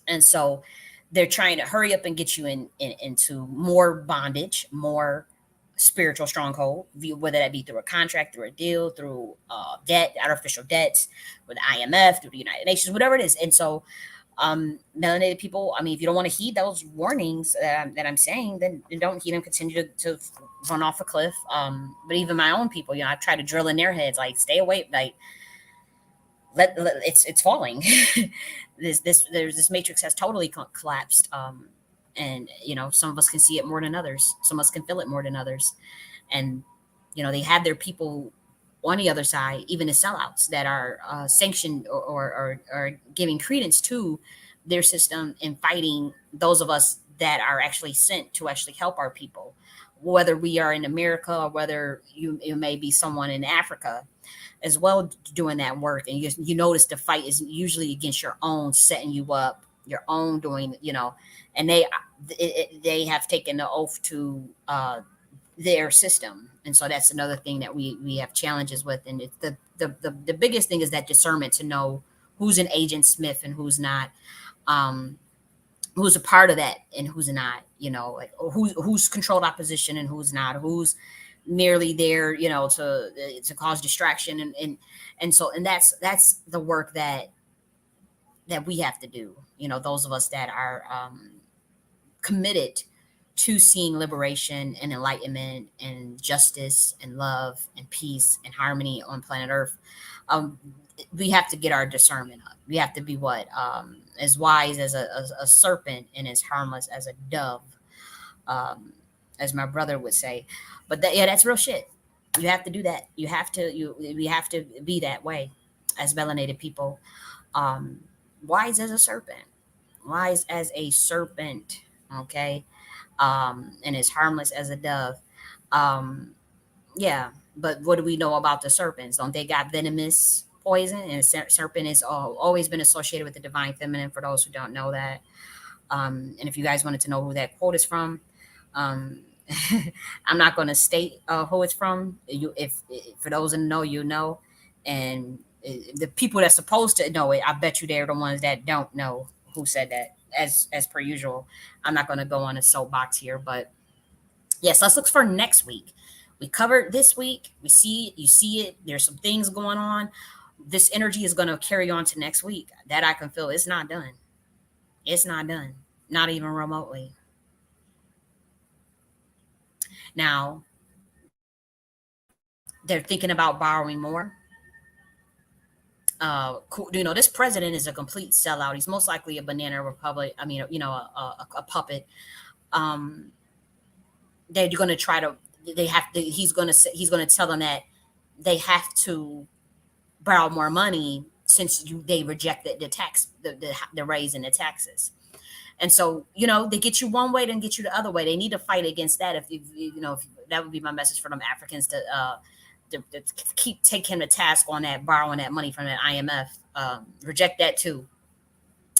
And so they're trying to hurry up and get you into more bondage, more spiritual stronghold, whether that be through a contract, through a deal, through debt, artificial debts, with the IMF, through the United Nations, whatever it is. And so melanated people, I mean, if you don't want to heed those warnings that I'm saying, then don't heed them. Continue to run off a cliff. But even my own people, I try to drill in their heads, like, stay away, like, it's falling. There's this matrix has totally collapsed. And some of us can see it more than others. Some of us can feel it more than others. And they have their people on the other side, even the sellouts that are sanctioned or giving credence to their system and fighting those of us that are actually sent to actually help our people, whether we are in America or whether you may be someone in Africa as well doing that work. And you notice the fight is usually against your own, setting you up, your own doing, and they have taken the oath to their system. And so that's another thing that we have challenges with. And it's the biggest thing is that discernment to know who's an agent Smith and who's not, um, who's a part of that and who's not, like who's controlled opposition and who's not, who's merely there, to cause distraction. And that's the work that we have to do, those of us that are committed to seeing liberation and enlightenment and justice and love and peace and harmony on planet Earth. Um, we have to get our discernment up. We have to be what, as wise as a serpent and as harmless as a dove, um, as my brother would say. But yeah, that's real shit. You have to do that. We have to be that way as melanated people. Um, Wise as a serpent, wise as a serpent. Okay, and as harmless as a dove. Um, yeah, but what do we know about the serpents? Don't they got venomous poison? And serpent is always been associated with the divine feminine. For those who don't know that, and if you guys wanted to know who that quote is from, um, I'm not going to state who it's from. If for those in the know, you know, and the people that's supposed to know it, I bet you they're the ones that don't know who said that. As per usual, I'm not going to go on a soapbox here, but yes, let's look for next week. We covered this week. We see it. You see it. There's some things going on. This energy is going to carry on to next week. That I can feel. It's not done. It's not done. Not even remotely. Now, they're thinking about borrowing more. This president is a complete sellout. He's most likely a banana republic. I mean, a puppet. Um, they're going to try to. They have to. He's going to tell them that they have to borrow more money since they rejected the raise in the taxes. And so, they get you one way, then get you the other way. They need to fight against that. If that would be my message for them Africans to keep take him to task on that, borrowing that money from the IMF. Reject that too,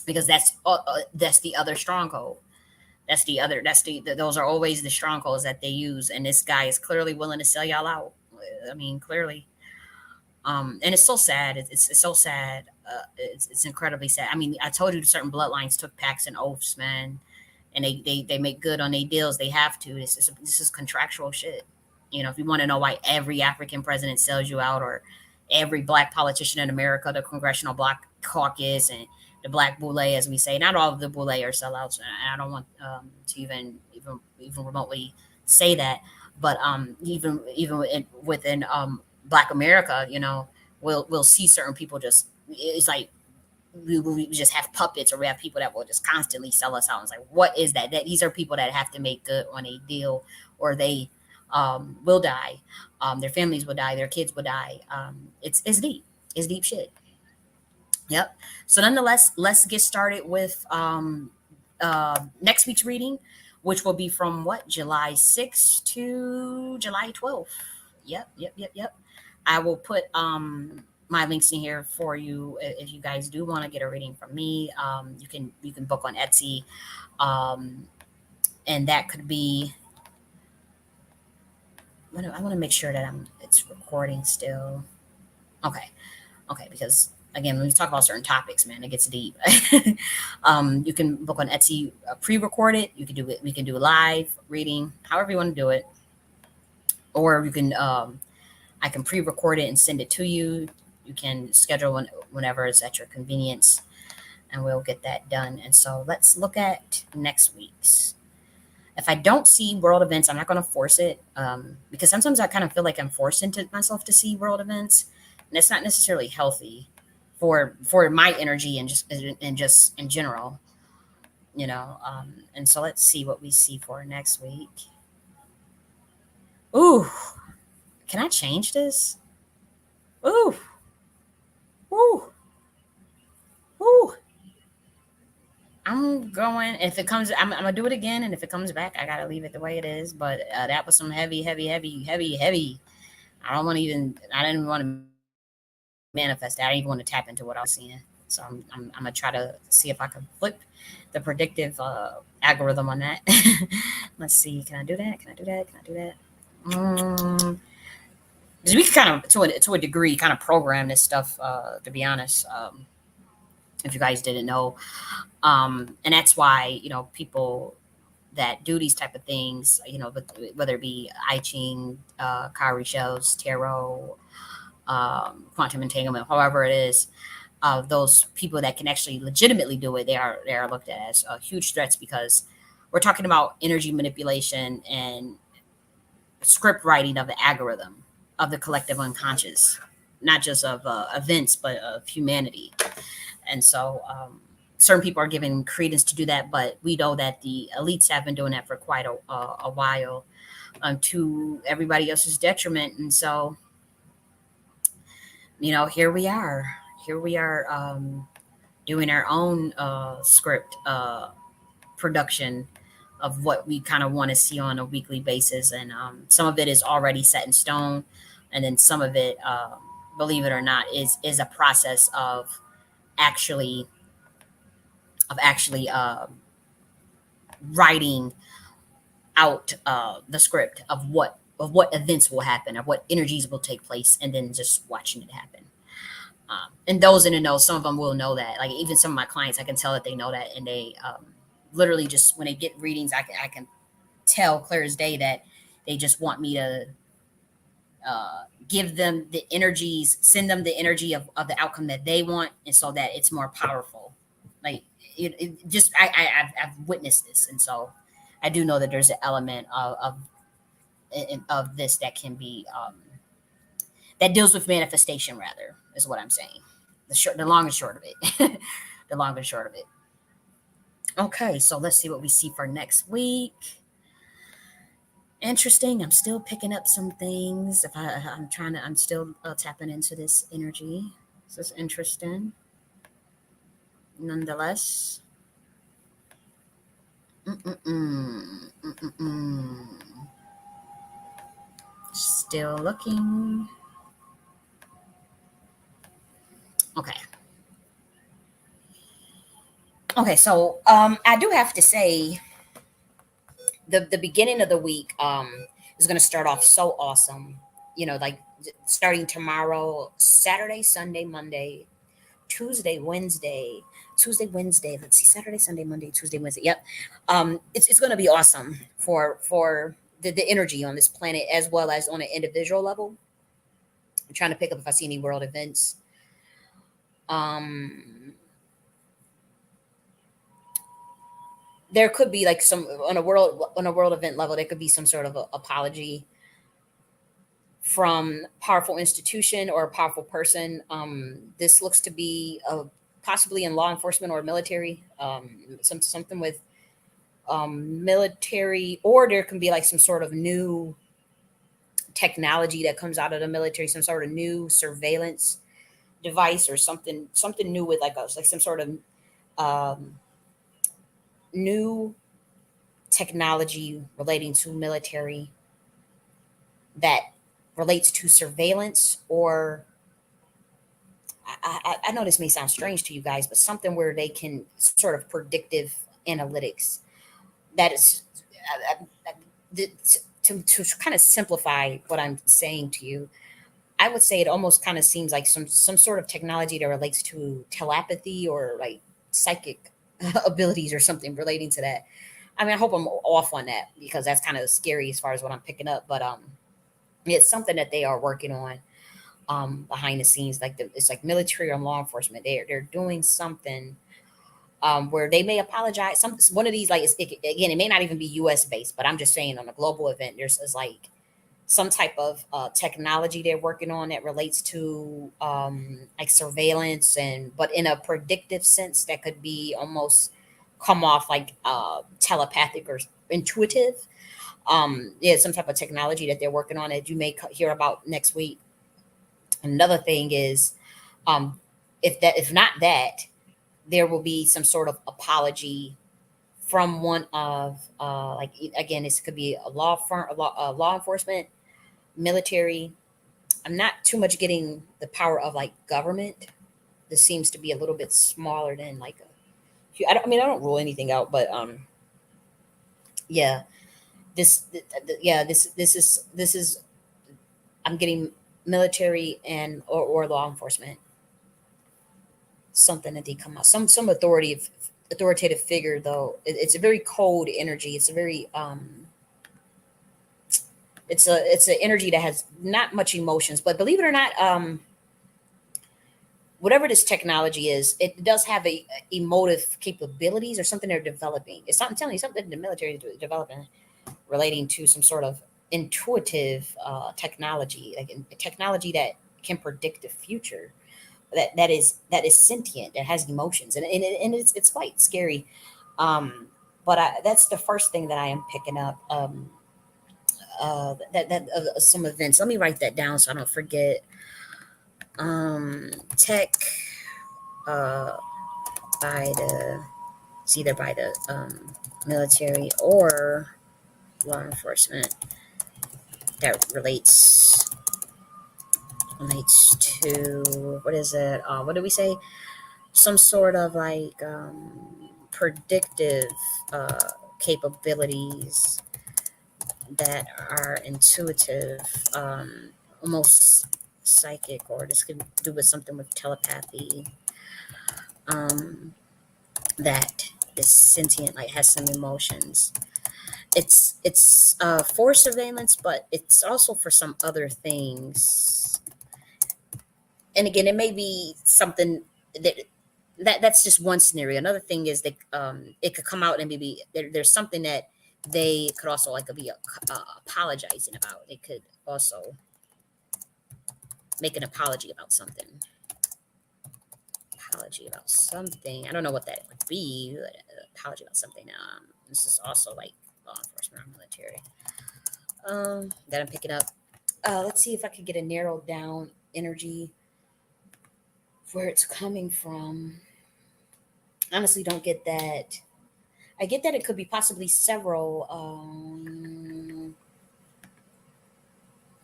because that's the other stronghold. Those are always the strongholds that they use, and this guy is clearly willing to sell y'all out. I mean, clearly. And it's so sad. It's so sad. It's incredibly sad. I mean, I told you certain bloodlines took pacts and oaths, man, and they make good on their deals. They have to. This is contractual shit. If you want to know why every African president sells you out, or every black politician in America, the Congressional Black Caucus and the Black Boule, as we say, not all of the Boule are sellouts. And I don't want to even remotely say that, but even within Black America, we'll see certain people just. It's like we just have puppets, or we have people that will just constantly sell us out. It's like, what is that? That these are people that have to make good on a deal, or they will die. Their families will die. Their kids will die. It's deep. It's deep shit. Yep. So nonetheless, let's get started with next week's reading, which will be from what, July 6th to July 12th. Yep. I will put my links in here for you if you guys do want to get a reading from me. You can book on Etsy, and that could be. I want to make sure that it's recording still. Okay, because again, when we talk about certain topics, man, it gets deep. You can book on Etsy, pre-record it. You can do it. We can do a live reading, however you want to do it, or you can. I can pre-record it and send it to you. You can schedule whenever it's at your convenience, and we'll get that done. And so let's look at next week's. If I don't see world events, I'm not going to force it, because sometimes I kind of feel like I'm forced into myself to see world events, and it's not necessarily healthy for my energy and just in general, And so let's see what we see for next week. Ooh, can I change this? Ooh, ooh, ooh. I'm going. If it comes, I'm gonna do it again. And if it comes back, I gotta leave it the way it is. But that was some heavy, heavy, heavy, heavy, heavy. I don't want to even. I didn't want to manifest that. I didn't even want to tap into what I was seeing. So I'm gonna try to see if I can flip the predictive algorithm on that. Let's see. Can I do that? Can I do that? Can I do that? Mm, we can kind of, to a degree, kind of program this stuff. To be honest, if you guys didn't know, and that's why people that do these type of things, whether it be I Ching, cowrie shells, tarot, quantum entanglement, however it is, those people that can actually legitimately do it, they are looked at as huge threats, because we're talking about energy manipulation and script writing of the algorithm of the collective unconscious, not just of events, but of humanity. And so certain people are given credence to do that, but we know that the elites have been doing that for quite a while, to everybody else's detriment. And so, here we are. Here we are, doing our own script production of what we kind of want to see on a weekly basis. And some of it is already set in stone. And then some of it, believe it or not, is a process actually of actually writing out the script of what events will happen, of what energies will take place, and then just watching it happen. And those in the know, some of them will know that. Like, even some of my clients, I can tell that they know that, and they literally just when they get readings, I can tell clear as day that they just want me to give them the energies, send them the energy of the outcome that they want, and so that it's more powerful. Like it just I've witnessed this, and so I do know that there's an element of this that can be that deals with manifestation, rather, is what I'm saying. The long and short of it. The long and short of it. Okay, so let's see what we see for next week. Interesting. I'm still picking up some things. I'm still tapping into this energy. This is interesting. Nonetheless. Mm-mm-mm. Mm-mm-mm. Still looking. Okay. Okay, so I do have to say the beginning of the week is going to start off so awesome. Like starting tomorrow, Saturday, Sunday, Monday, Tuesday, Wednesday, Tuesday, Wednesday. Let's see, Saturday, Sunday, Monday, Tuesday, Wednesday. Yep, it's going to be awesome for the energy on this planet as well as on an individual level. I'm trying to pick up if I see any world events. Um, there could be like some on a world event level. There could be some sort of apology from powerful institution or a powerful person. This looks to be possibly in law enforcement or military. Something with military, or there can be like some sort of new technology that comes out of the military, some sort of new surveillance device or something new with like some sort of um, new technology relating to military that relates to surveillance or I know this may sound strange to you guys, but something where they can sort of predictive analytics. That is to kind of simplify what I'm saying to you. I would say it almost kind of seems like some sort of technology that relates to telepathy or like psychic abilities or something relating to that. I mean, I hope I'm off on that because that's kind of scary as far as what I'm picking up. But it's something that they are working on behind the scenes. It's like military or law enforcement. They're doing something where they may apologize. One of these again, it may not even be U.S. based, but I'm just saying on a global event, there's like some type of technology they're working on that relates to like surveillance and but in a predictive sense that could be almost come off like telepathic or intuitive. Yeah, some type of technology that they're working on that you may hear about next week. Another thing is, um, if not that, there will be some sort of apology from one of again, this could be a law firm, law enforcement, military. I'm not too much getting the power of like government. This seems to be a little bit smaller than like I mean, I don't rule anything out, but yeah, yeah, this is I'm getting military and or law enforcement, something that they come out some authoritative figure though. It's a very cold energy. It's a very it's an energy that has not much emotions, but believe it or not, whatever this technology is, it does have a emotive capabilities or something they're developing. It's something, I'm telling you, something the military is developing relating to some sort of intuitive technology, like technology that can predict the future, that is sentient, that has emotions, and it's quite scary. But that's the first thing that I am picking up. That some events. Let me write that down so I don't forget. Tech uh, by the it's either by the military or law enforcement that relates to what is it? What do we say? Some sort of like predictive capabilities that are intuitive, almost psychic, or this could do with something with telepathy. Um, that is sentient, like has some emotions. It's for surveillance, but it's also for some other things. And again, it may be something that that's just one scenario. Another thing is that it could come out and maybe there's something that they could also like be apologizing about. They could also make an apology about something. I don't know what that would be. But, apology about something. This is also like law enforcement or military. That I'm picking up. Let's see if I could get a narrowed down energy where it's coming from. Honestly, don't get that. I get that it could be possibly several.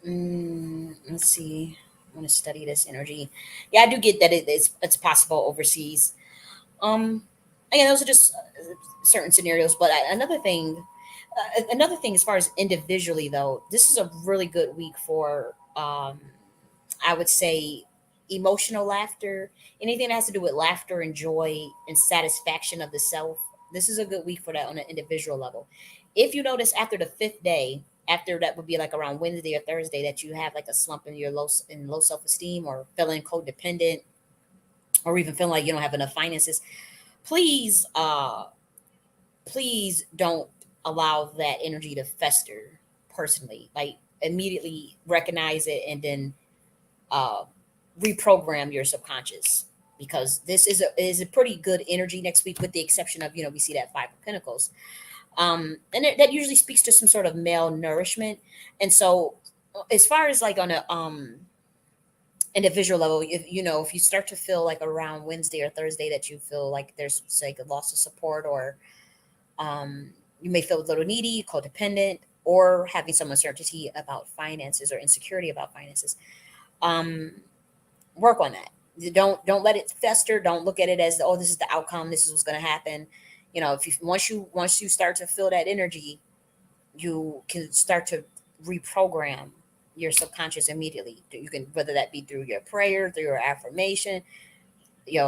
Let's see. I want to study this energy. Yeah, I do get that it's possible overseas. Um, Again, those are just certain scenarios. But another thing, as far as individually though, this is a really good week for I would say emotional laughter, anything that has to do with laughter and joy and satisfaction of the self. This is a good week for that on an individual level. If you notice after the fifth day, after that would be like around Wednesday or Thursday, that you have like a slump in your low self esteem or feeling codependent or even feeling like you don't have enough finances, please please don't allow that energy to fester personally. Like immediately recognize it and then uh, reprogram your subconscious because this is a pretty good energy next week, with the exception of we see that Five of Pentacles, and that usually speaks to some sort of malnourishment. And so, as far as like on a individual level, if you start to feel like around Wednesday or Thursday that you feel like there's say a loss of support or you may feel a little needy, codependent, or having some uncertainty about finances or insecurity about finances. Um, Work on that. Don't let it fester. Don't look at it as oh, this is the outcome. This is what's going to happen. If you once you start to feel that energy, you can start to reprogram your subconscious immediately. You can whether that be through your prayer, through your affirmation,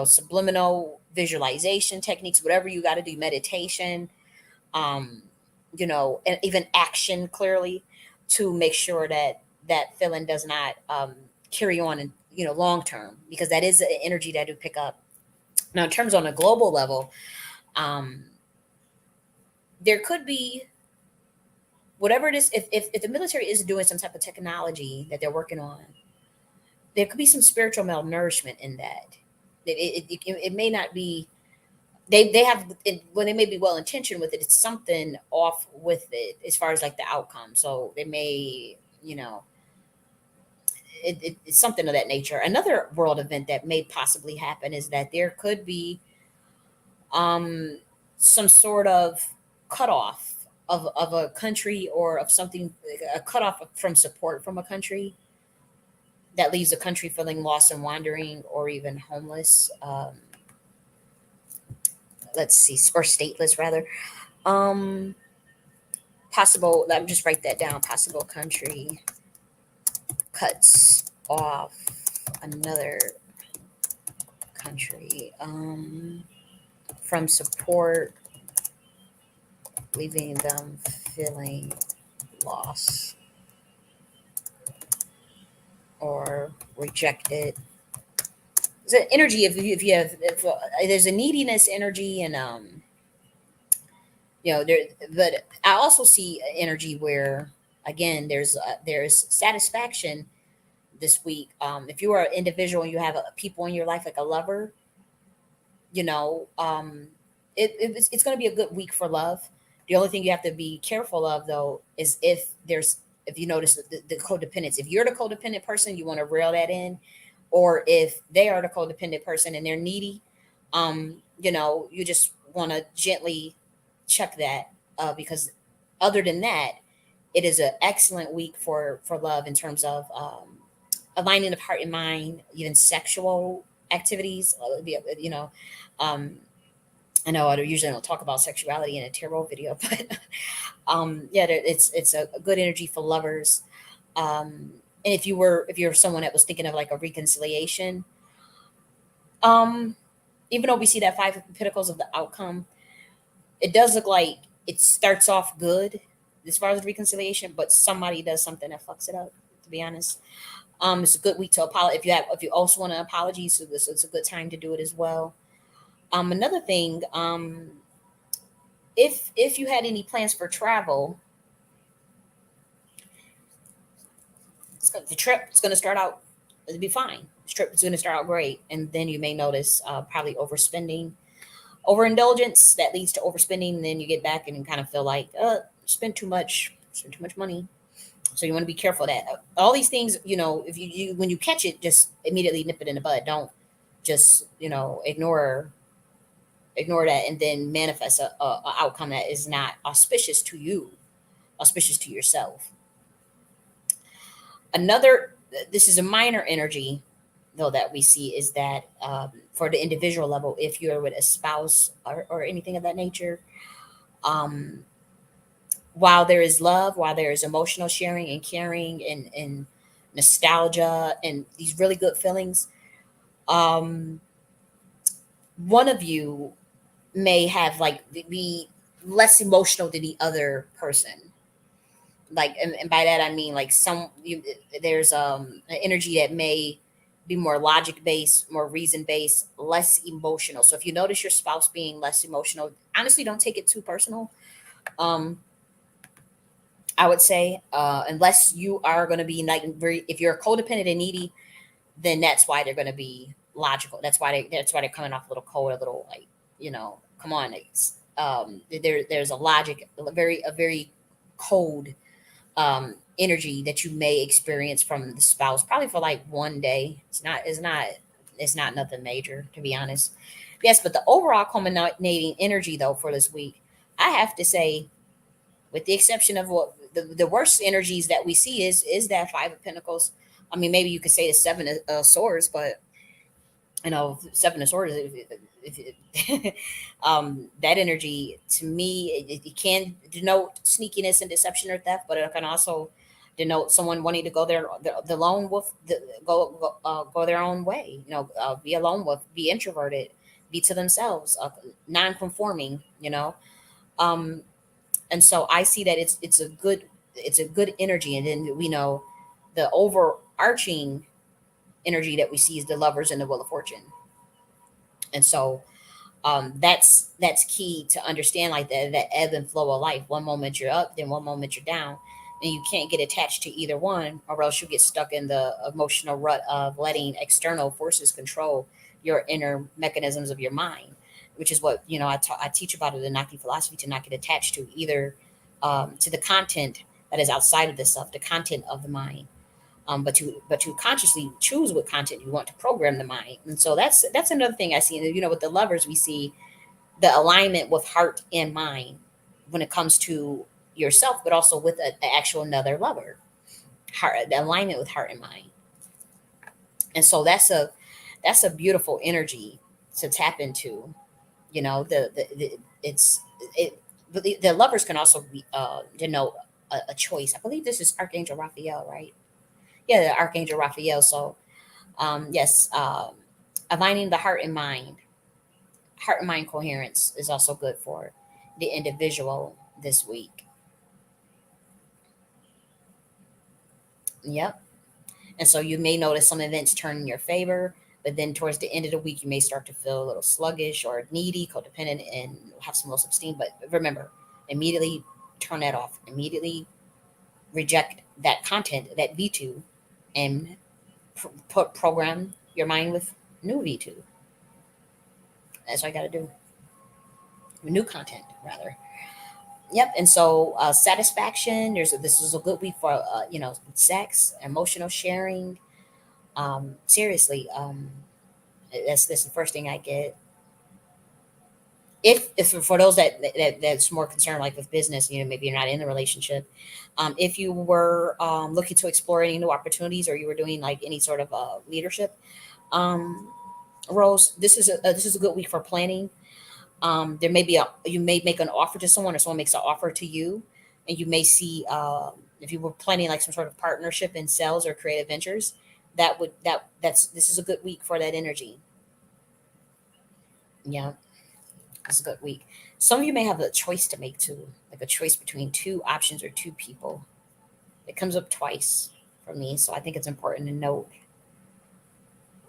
subliminal visualization techniques, whatever you got to do, meditation, um, and even action clearly to make sure that that feeling does not carry on and long term, because that is an energy that I do pick up. Now, in terms on a global level, um, there could be whatever it is. If the military is doing some type of technology that they're working on, there could be some spiritual malnourishment in that. It may not be they have when they may be well intentioned with it, it's something off with it as far as like the outcome. So they may, it's something of that nature. Another world event that may possibly happen is that there could be um, some sort of cutoff of a country or of something, a cutoff from support from a country that leaves a country feeling lost and wandering or even homeless. Let's see, or stateless rather. Um, Possible, let me just write that down. Possible country cuts off another country from support, leaving them feeling lost or rejected. The energy, if there's a neediness energy, and there, but I also see energy where again there's satisfaction this week. If you are an individual and you have people in your life like a lover, you know, it's going to be a good week for love. The only thing you have to be careful of though is if you notice the codependence. If you're the codependent person, you want to reel that in, or if they are the codependent person and they're needy, you just want to gently check that, because other than that, it is an excellent week for love in terms of aligning of heart and mind, even sexual activities. Um, I know I usually don't talk about sexuality in a tarot video, but yeah, it's a good energy for lovers. And if you're someone that was thinking of like a reconciliation, um, even though we see that Five of Pentacles of the outcome, it does look like it starts off good, as far as reconciliation, but somebody does something that fucks it up. To be honest, it's a good week to apologize. If you also want an apology, so this it's a good time to do it as well. Another thing, if you had any plans for travel, the trip is going to start out, it'll be fine. The trip is going to start out great, and then you may notice probably overspending, overindulgence that leads to overspending. And then you get back and you kind of feel like, spend too much money. So you want to be careful of that. All these things, if you when you catch it, just immediately nip it in the bud. Don't just ignore that and then manifest a outcome that is not auspicious to you, auspicious to yourself. Another, this is a minor energy though that we see, is that for the individual level, if you're with a spouse or anything of that nature, um, while there is love, while there is emotional sharing and caring and nostalgia and these really good feelings, um, one of you may have like be less emotional than the other person. Like, and by that I mean like there's an energy that may be more logic based, more reason based, less emotional. So if you notice your spouse being less emotional, honestly don't take it too personal. um I would say, unless you are going to be like very, if you're codependent and needy, then that's why they're going to be logical. That's why they're coming off a little cold, a little like, come on. There's a logic, a very cold energy that you may experience from the spouse, probably for like one day. It's not nothing major, to be honest. Yes, but the overall culminating energy though for this week, I have to say, with the exception of what the worst energies that we see is that Five of Pentacles. I mean, maybe you could say the Seven of Swords, but Seven of Swords, that energy to me, it can denote sneakiness and deception or theft, but it can also denote someone wanting to go the lone wolf, go their own way. Be alone with, be introverted, be to themselves, non-conforming. Um, and so I see that it's a good energy, and then the overarching energy that we see is the Lovers and the Wheel of Fortune. And so that's key to understand, like that ebb and flow of life. One moment you're up, then one moment you're down, and you can't get attached to either one, or else you get stuck in the emotional rut of letting external forces control your inner mechanisms of your mind, which is what I teach about it in Naki philosophy, to not get attached to either, to the content that is outside of the self, the content of the mind, but to consciously choose what content you want to program the mind. And so that's another thing I see. And with the Lovers, we see the alignment with heart and mind when it comes to yourself, but also with a actual another lover. The alignment with heart and mind. And so that's a beautiful energy to tap into. The it's it but the Lovers can also be denote a choice. I believe this is Archangel Raphael, right? Yeah, the Archangel Raphael. So yes, aligning the heart and mind coherence is also good for the individual this week. Yep. And so you may notice some events turn in your favor, but then towards the end of the week, you may start to feel a little sluggish or needy, codependent, and have some low self esteem. But remember, immediately turn that off. Immediately reject that content, that V2, and program your mind with new V2. That's what I got to do. New content, rather. Yep. And so satisfaction. This is a good week for sex, emotional sharing. Seriously, that's the first thing I get. If for those that's more concerned, like with business, maybe you're not in the relationship. If you were looking to explore any new opportunities, or you were doing like any sort of leadership um, roles, this is a good week for planning. There may be you may make an offer to someone, or someone makes an offer to you, and you may see, if you were planning like some sort of partnership in sales or creative ventures, this is a good week for that energy. Yeah. It's a good week. Some of you may have a choice to make too, like a choice between two options or two people. It comes up twice for me, so I think it's important to note.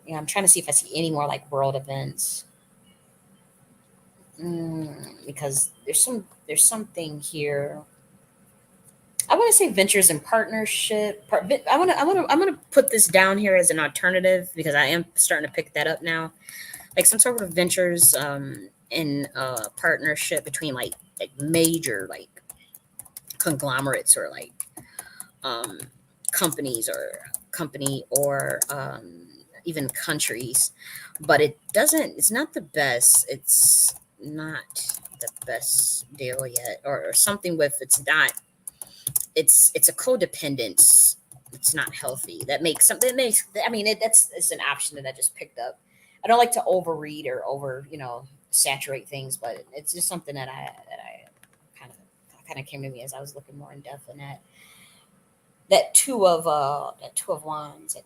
Yeah, I'm trying to see if I see any more like world events. Mm, because there's something here. I want to say ventures and partnership. I'm gonna put this down here as an alternative because I am starting to pick that up now. Like some sort of ventures in partnership between like major like conglomerates or like um companies or company or even countries, but it's not the best. It's not the best deal yet, or something with it's a codependence. It's not healthy. That makes something that makes I mean that's it's an option that I just picked up. I don't like to overread or over saturate things, but it's just something that I kind of came to me as I was looking more in depth in that two of wands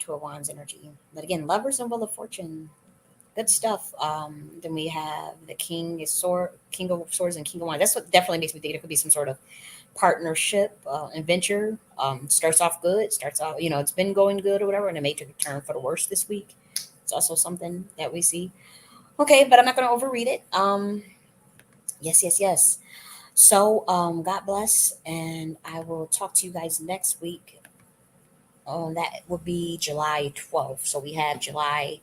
energy. But again, lovers and wheel of fortune, good stuff. Then we have the king of swords and king of wands. That's what definitely makes me think it could be some sort of partnership and venture. Starts off good, starts off, it's been going good or whatever, and it may take a turn for the worse this week. It's also something that we see. Okay, but I'm not going to overread it. Yes, yes, yes. So, God bless, and I will talk to you guys next week. That would be July 12th. So we have July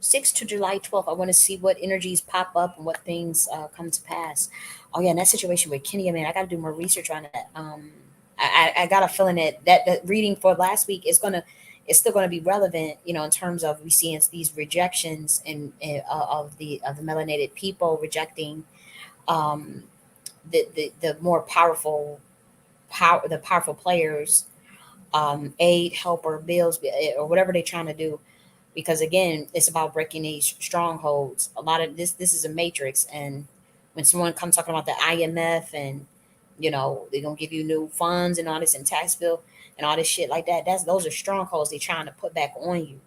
6th to July 12th. I want to see what energies pop up and what things come to pass. Oh yeah, and that situation with Kenya, man, I got to do more research on that. I got a feeling that reading for last week is gonna it's still gonna be relevant, in terms of we seeing these rejections of the melanated people rejecting um, the more powerful players, aid, help, or bills, or whatever they're trying to do, because again it's about breaking these strongholds. A lot of this is a matrix, and when someone comes talking about the IMF and they're gonna give you new funds and all this and tax bill and all this shit like that, those are strongholds they're trying to put back on you.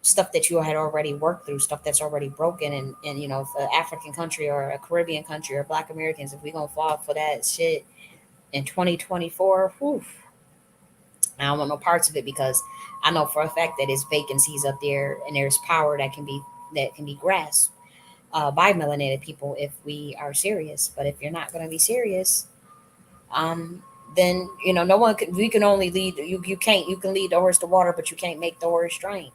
Stuff that you had already worked through, stuff that's already broken, and if an African country or a Caribbean country or Black Americans, if we gonna fall for that shit in 2024, whew, I don't want no parts of it, because I know for a fact that there's vacancies up there and there's power that can be grasped by melanated people if we are serious. But if you're not going to be serious, um, then no one can. We can only lead you. You can't. You can lead the horse to water, but you can't make the horse drink.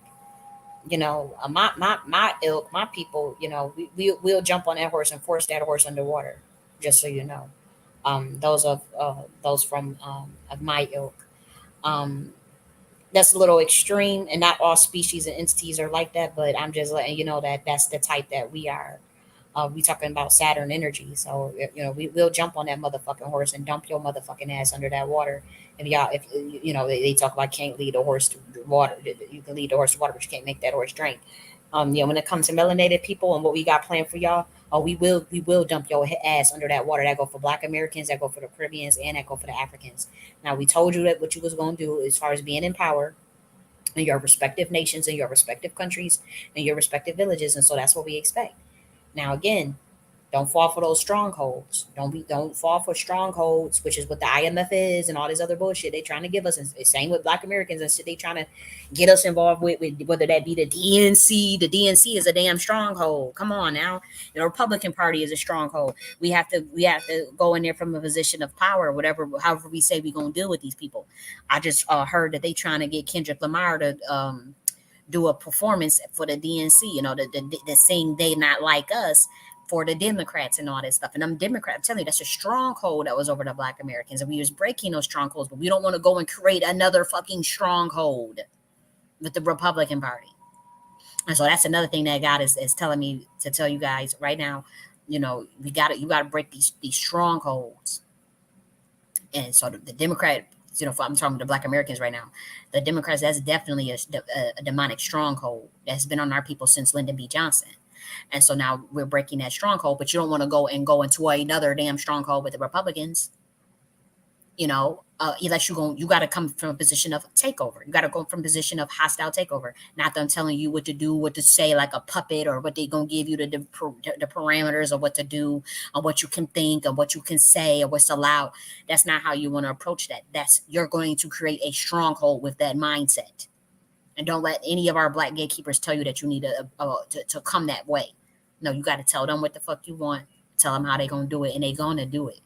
My ilk, my people. We'll jump on that horse and force that horse underwater. Just so you know, those from of my ilk. Um, that's a little extreme, and not all species and entities are like that, but I'm just letting you know that that's the type that we are. We talking about Saturn energy, so we will jump on that motherfucking horse and dump your motherfucking ass under that water. If they talk about can't lead a horse to water, you can lead the horse to water, but you can't make that horse drink. When it comes to melanated people and what we got planned for y'all, we will dump your ass under that water. That go for Black Americans, that go for the Caribbeans, and that go for the Africans. Now we told you that what you was gonna do as far as being in power in your respective nations, in your respective countries, in your respective villages, and so that's what we expect. Now again, don't fall for those strongholds. Don't fall for strongholds, which is what the IMF is and all this other bullshit they trying to give us. And same with Black Americans and shit they trying to get us involved with whether that be the DNC. The DNC is a damn stronghold. Come on now. The Republican Party is a stronghold. We have to go in there from a position of power, whatever, however we say we're gonna deal with these people. I just heard that they trying to get Kendrick Lamar to do a performance for the DNC, the sing They Not Like Us for the Democrats and all that stuff. And them Democrats, I'm telling you, that's a stronghold that was over the Black Americans. And we was breaking those strongholds, but we don't want to go and create another fucking stronghold with the Republican Party. And so that's another thing that God is telling me to tell you guys right now. You gotta break these strongholds. And so the Democrat, I'm talking to the Black Americans right now. The Democrats, that's definitely a demonic stronghold that's been on our people since Lyndon B. Johnson. And so now we're breaking that stronghold, but you don't want to go into another damn stronghold with the Republicans. Unless you got to come from a position of takeover. You got to go from a position of hostile takeover, not them telling you what to do, what to say, like a puppet, or what they gonna give you the parameters of what to do, or what you can think, or what you can say, or what's allowed. That's not how you want to approach that. That's You're going to create a stronghold with that mindset, and don't let any of our black gatekeepers tell you that you need to come that way. No, you got to tell them what the fuck you want. Tell them how they gonna do it, and they gonna do it,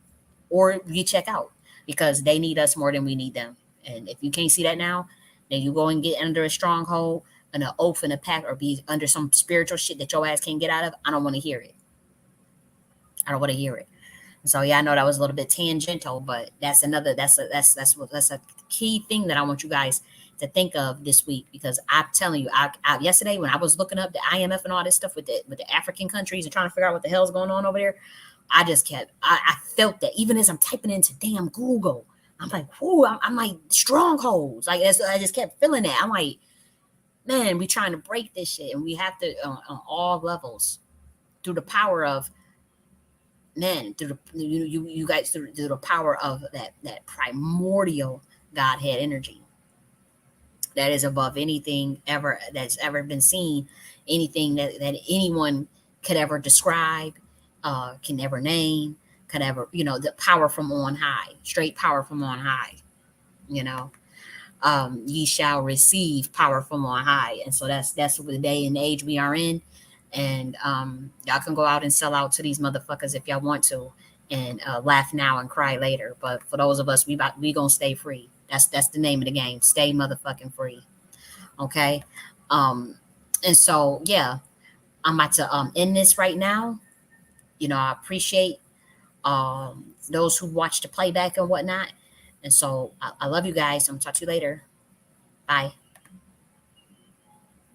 or you check out because they need us more than we need them. And if you can't see that now, then you go and get under a stronghold and an oath and a pact, or be under some spiritual shit that your ass can't get out of. I don't want to hear it. I don't want to hear it. So yeah, I know that was a little bit tangential, but that's another that's a key thing that I want you guys to think of this week, because I'm telling you, yesterday when I was looking up the IMF and all this stuff with the African countries and trying to figure out what the hell's going on over there, I just kept I felt that even as I'm typing into damn Google, I'm like, whoo, I'm like strongholds. Like I just kept feeling that. I'm like, man, we trying to break this shit, and we have to on all levels through the power of men, through you guys, through the power of that primordial Godhead energy that is above anything ever that's ever been seen, anything that anyone could ever describe, can ever name, could ever, the power from on high, straight power from on high, you know. Ye shall receive power from on high. And so that's the day and age we are in. And y'all can go out and sell out to these motherfuckers if y'all want to, and laugh now and cry later. But for those of us, we gonna stay free. That's the name of the game. Stay motherfucking free. Okay. Um, and so yeah, I'm about to end this right now. I appreciate those who watch the playback and whatnot. And so I love you guys. I'm gonna talk to you later. Bye.